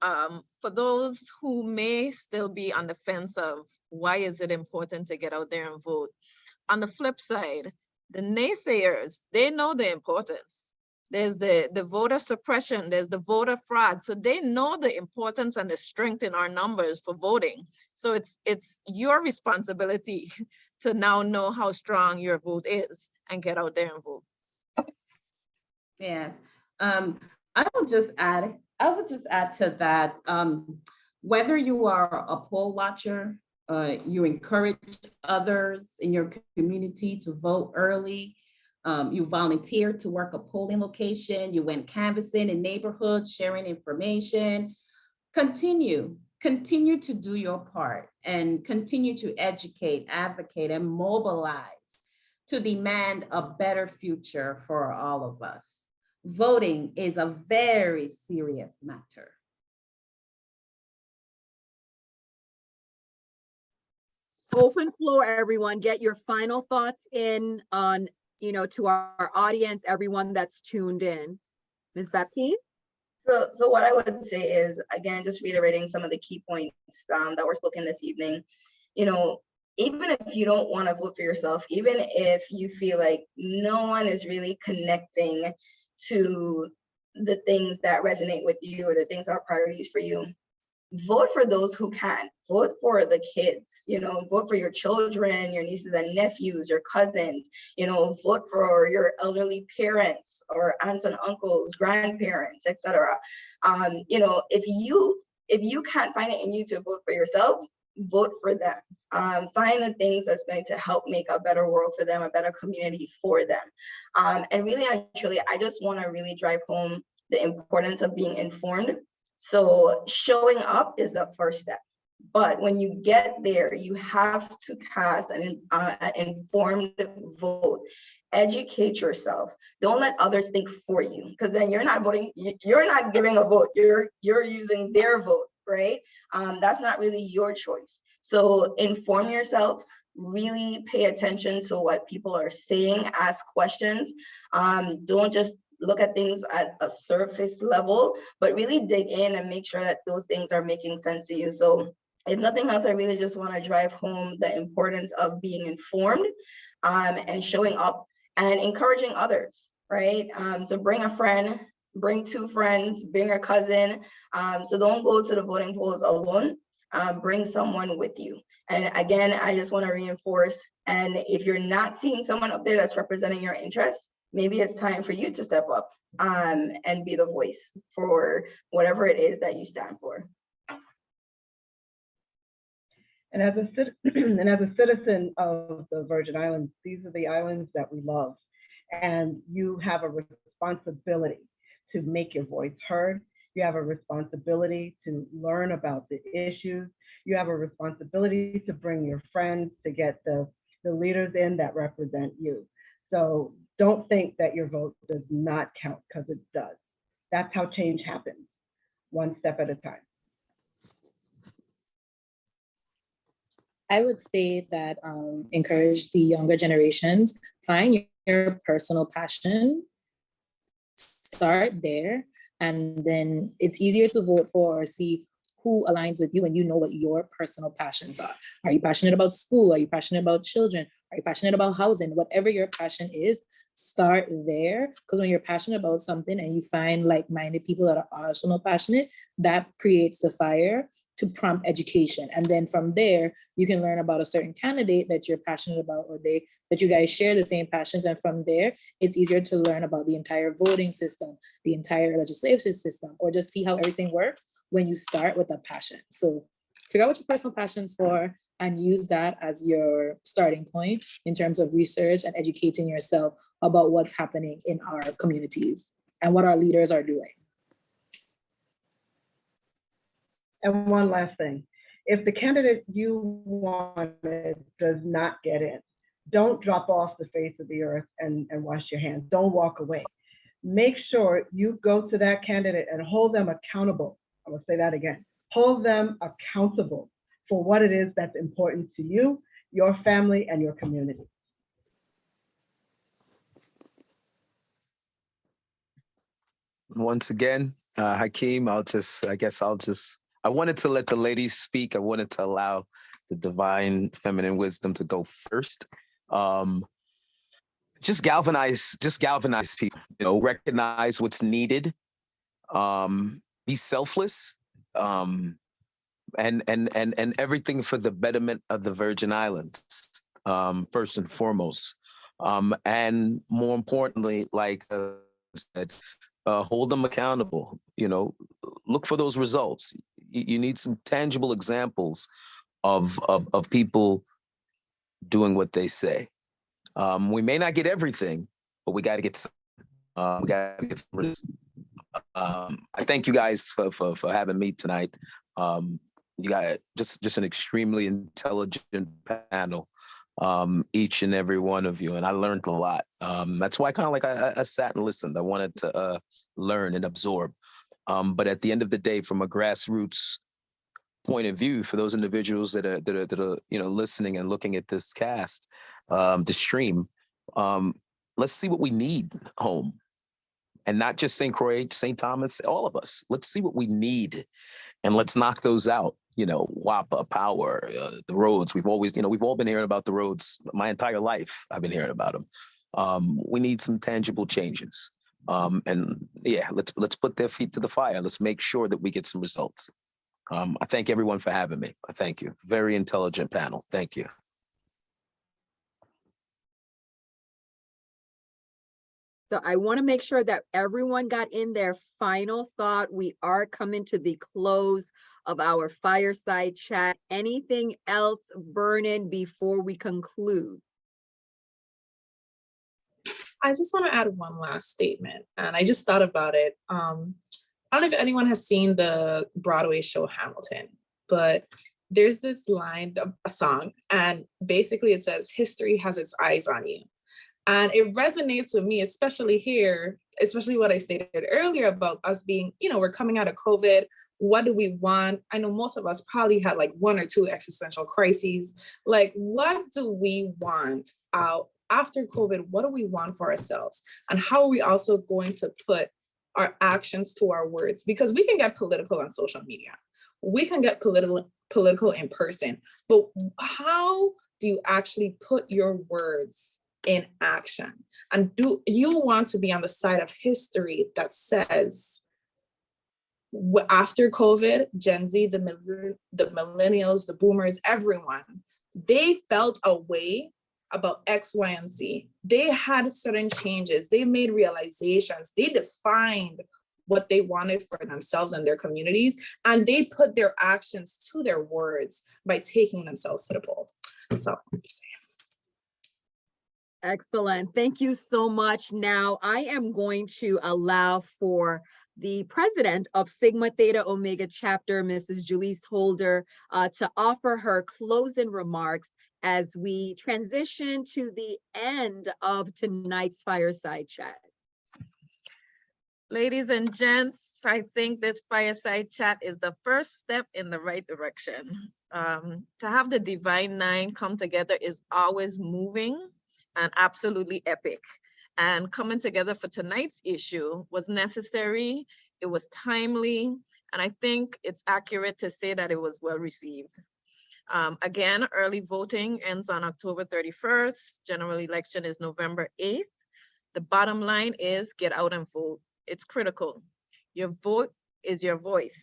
for those who may still be on the fence of why is it important to get out there and vote, on the flip side, the naysayers, they know the importance. There's the voter suppression, there's the voter fraud. So they know the importance and the strength in our numbers for voting. So it's your responsibility to now know how strong your vote is and get out there and vote. Yes. I would just add to that, whether you are a poll watcher, you encourage others in your community to vote early, you volunteer to work a polling location, you went canvassing in neighborhoods, sharing information, continue to do your part and continue to educate, advocate, and mobilize to demand a better future for all of us. Voting is a very serious matter. Open floor, everyone. Get your final thoughts in on, you know, to our audience, everyone that's tuned in. Ms. Baptiste? So what I would say is, again, just reiterating some of the key points that were spoken this evening. You know, even if you don't want to vote for yourself, even if you feel like no one is really connecting to the things that resonate with you or the things that are priorities for you, vote for those who can. Vote for the kids, you know, vote for your children, your nieces and nephews, your cousins, you know, vote for your elderly parents or aunts and uncles, grandparents, etc. You know, if you can't find it in you to vote for yourself, vote for them. Find the things that's going to help make a better world for them, a better community for them. And really and truly, I just want to really drive home the importance of being informed. So showing up is the first step. But when you get there, you have to cast an informed vote. Educate yourself. Don't let others think for you, because then you're not voting, you're not giving a vote, you're using their vote, right? That's not really your choice. So inform yourself, really pay attention to what people are saying, ask questions. Don't just look at things at a surface level, but really dig in and make sure that those things are making sense to you. So if nothing else, I really just want to drive home the importance of being informed and showing up and encouraging others, right? So bring a friend, bring 2 friends, bring a cousin. So don't go to the voting polls alone. Bring someone with you. And again, I just want to reinforce, and if you're not seeing someone up there that's representing your interests, maybe it's time for you to step up and be the voice for whatever it is that you stand for. And as a and as a citizen of the Virgin Islands, these are the islands that we love. And you have a responsibility to make your voice heard. You have a responsibility to learn about the issues. You have a responsibility to bring your friends, to get the leaders in that represent you. So don't think that your vote does not count, because it does. That's how change happens, one step at a time. I would say that encourage the younger generations, find your personal passion, start there, and then it's easier to vote for or see who aligns with you when you know what your personal passions are. Are you passionate about school? Are you passionate about children? Are you passionate about housing? Whatever your passion is, start there. Because when you're passionate about something and you find like-minded people that are also passionate, that creates the fire to prompt education. And then from there, you can learn about a certain candidate that you're passionate about, or that you guys share the same passions. And from there, it's easier to learn about the entire voting system, the entire legislative system, or just see how everything works when you start with a passion. So figure out what your personal passion's for and use that as your starting point in terms of research and educating yourself about what's happening in our communities and what our leaders are doing. And one last thing, if the candidate you wanted does not get in, don't drop off the face of the earth and wash your hands. Don't walk away. Make sure you go to that candidate and hold them accountable. I'm gonna say that again. Hold them accountable for what it is that's important to you, your family, and your community. Once again, Hakeem, I wanted to let the ladies speak. I wanted to allow the divine feminine wisdom to go first. Just galvanize people, recognize what's needed, be selfless, and everything for the betterment of the Virgin Islands, first and foremost. And more importantly, like I said, hold them accountable, look for those results. You need some tangible examples of people doing what they say. We may not get everything, but we got to get some. I thank you guys for having me tonight. You got just an extremely intelligent panel, each and every one of you, and I learned a lot. That's why I sat and listened. I wanted to learn and absorb. But at the end of the day, from a grassroots point of view, for those individuals that are listening and looking at this cast, the stream, let's see what we need home, and not just St. Croix, St. Thomas, all of us. Let's see what we need, and let's knock those out. WAPA, power, the roads. We've all been hearing about the roads my entire life. I've been hearing about them. We need some tangible changes. And yeah, let's put their feet to the fire. Let's make sure that we get some results. I thank everyone for having me. I thank you. Very intelligent panel. Thank you. So I want to make sure that everyone got in their final thought. We are coming to the close of our fireside chat. Anything else burning before we conclude? I just want to add one last statement, and I just thought about it. I don't know if anyone has seen the Broadway show Hamilton, but there's this line, a song, and basically it says, "History has its eyes on you." And it resonates with me, especially here, especially what I stated earlier about us being, we're coming out of COVID. What do we want? I know most of us probably had like one or two existential crises. Like, what do we want out after COVID? What do we want for ourselves? And how are we also going to put our actions to our words? Because we can get political on social media. We can get political in person, but how do you actually put your words in action? And do you want to be on the side of history that says, after COVID, Gen Z, the millennials, the boomers, everyone, they felt a way about X, Y, and Z. They had certain changes. They made realizations. They defined what they wanted for themselves and their communities. And they put their actions to their words by taking themselves to the poll. So Excellent. Thank you so much. Now I am going to allow for the president of Sigma Theta Omega Chapter, Mrs. Julisse Holder, to offer her closing remarks as we transition to the end of tonight's fireside chat. Ladies and gents, I think this fireside chat is the first step in the right direction. To have the Divine Nine come together is always moving and absolutely epic. And coming together for tonight's issue was necessary, it was timely, and I think it's accurate to say that it was well received. Again, early voting ends on October 31st. General election is November 8th. The bottom line is get out and vote. It's critical. Your vote is your voice.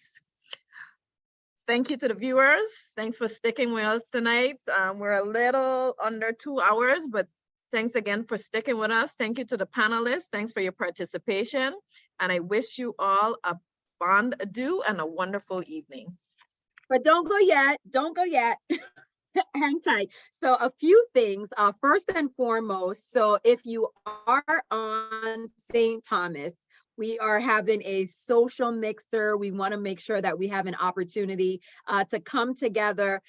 Thank you to the viewers. Thanks for sticking with us tonight. We're a little under 2 hours, but thanks again for sticking with us. Thank you to the panelists. Thanks for your participation. And I wish you all a fond adieu and a wonderful evening. But don't go yet. Don't go yet. Hang tight. So a few things. First and foremost, so if you are on St. Thomas, we are having a social mixer. We want to make sure that we have an opportunity to come together.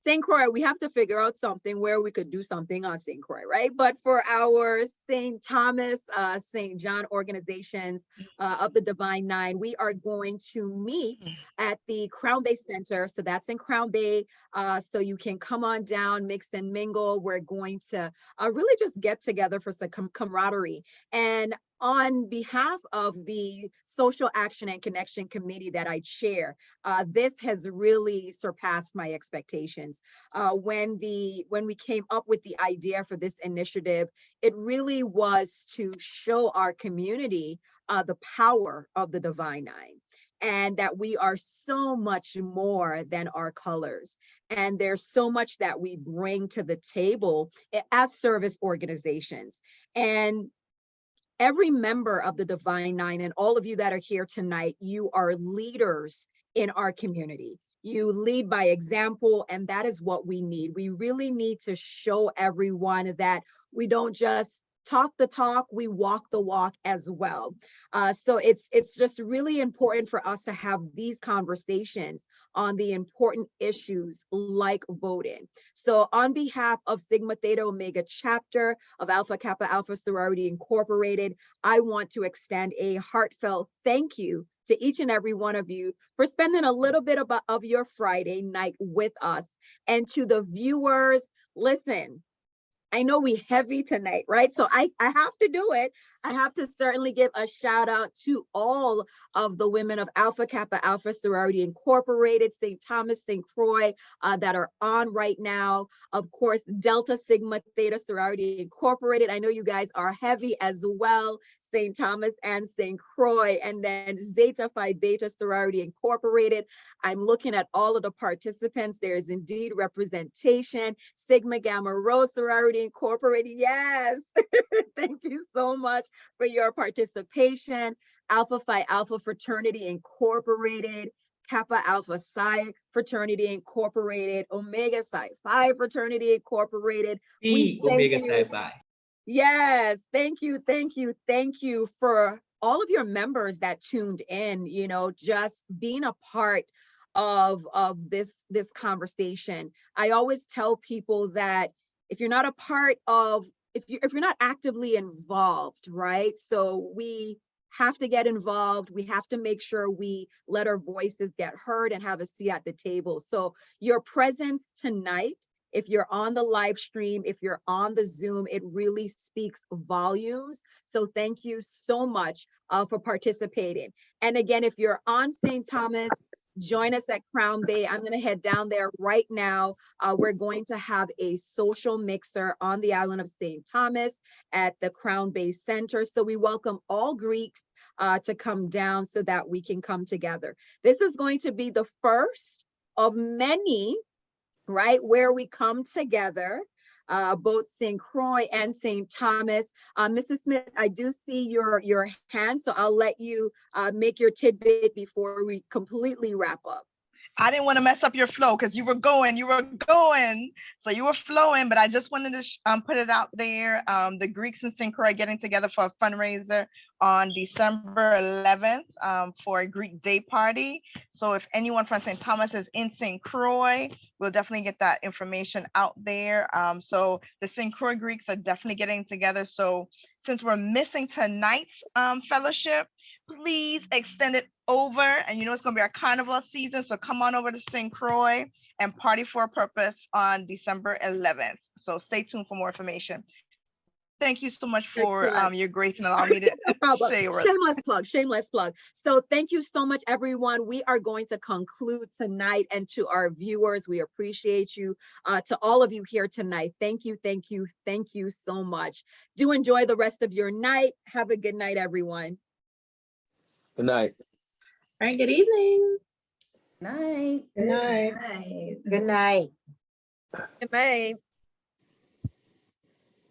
St. Croix, we have to figure out something where we could do something on St. Croix, right? But for our St. Thomas, St. John organizations of the Divine Nine, we are going to meet at the Crown Bay Center. So that's in Crown Bay. So you can come on down, mix and mingle. We're going to really just get together for some camaraderie. And on behalf of the Social Action and Connection Committee that I chair, this has really surpassed my expectations. When we came up with the idea for this initiative, it really was to show our community the power of the Divine Nine, and that we are so much more than our colors. And there's so much that we bring to the table as service organizations. And every member of the Divine Nine and all of you that are here tonight, you are leaders in our community. You lead by example, and that is what we need. We really need to show everyone that we don't just talk the talk, we walk the walk as well. So it's just really important for us to have these conversations on the important issues like voting. So on behalf of Sigma Theta Omega Chapter of Alpha Kappa Alpha Sorority Incorporated, I want to extend a heartfelt thank you to each and every one of you for spending a little bit of your Friday night with us. And to the viewers, listen, I know we heavy tonight, right? So I have to do it. I have to certainly give a shout out to all of the women of Alpha Kappa Alpha Sorority Incorporated, St. Thomas, St. Croix that are on right now. Of course, Delta Sigma Theta Sorority Incorporated. I know you guys are heavy as well, St. Thomas and St. Croix, and then Zeta Phi Beta Sorority Incorporated. I'm looking at all of the participants. There is indeed representation. Sigma Gamma Rho Sorority Incorporated, yes. Thank you so much for your participation. Alpha Phi Alpha Fraternity Incorporated, Kappa Alpha Psi Fraternity Incorporated, Omega Psi Phi Fraternity Incorporated. We thank Omega you. Psi Phi. Yes, thank you for all of your members that tuned in, you know, just being a part of this conversation. I always tell people that if you're not a part of, if you're not actively involved, right? So we have to get involved. We have to make sure we let our voices get heard and have a seat at the table. So your presence tonight, if you're on the live stream, if you're on the Zoom, it really speaks volumes. So thank you so much for participating. And again, if you're on St. Thomas, join us at Crown Bay. I'm going to head down there right now. We're going to have a social mixer on the island of St. Thomas at the Crown Bay Center. So we welcome all Greeks to come down so that we can come together. This is going to be the first of many, right, where we come together both St. Croix and St. Thomas. Mrs. Smith, I do see your hand, so I'll let you make your tidbit before we completely wrap up. I didn't want to mess up your flow because you were going. So you were flowing, but I just wanted to put it out there. The Greeks and St. Croix are getting together for a fundraiser on December 11th for a Greek day party. So if anyone from St. Thomas is in St. Croix, we'll definitely get that information out there. So the St. Croix Greeks are definitely getting together. So since we're missing tonight's fellowship, please extend it over. And you know it's going to be our carnival season, so come on over to St. Croix and party for a purpose on December 11th. So stay tuned for more information. Thank you so much for your grace and allowing me to say a word. Shameless plug. So thank you so much, everyone. We are going to conclude tonight, and to our viewers, we appreciate you. To all of you here tonight, thank you so much. Do enjoy the rest of your night. Have a good night, everyone. Good night. All right, good evening. Night. Good night. Good night. Good night.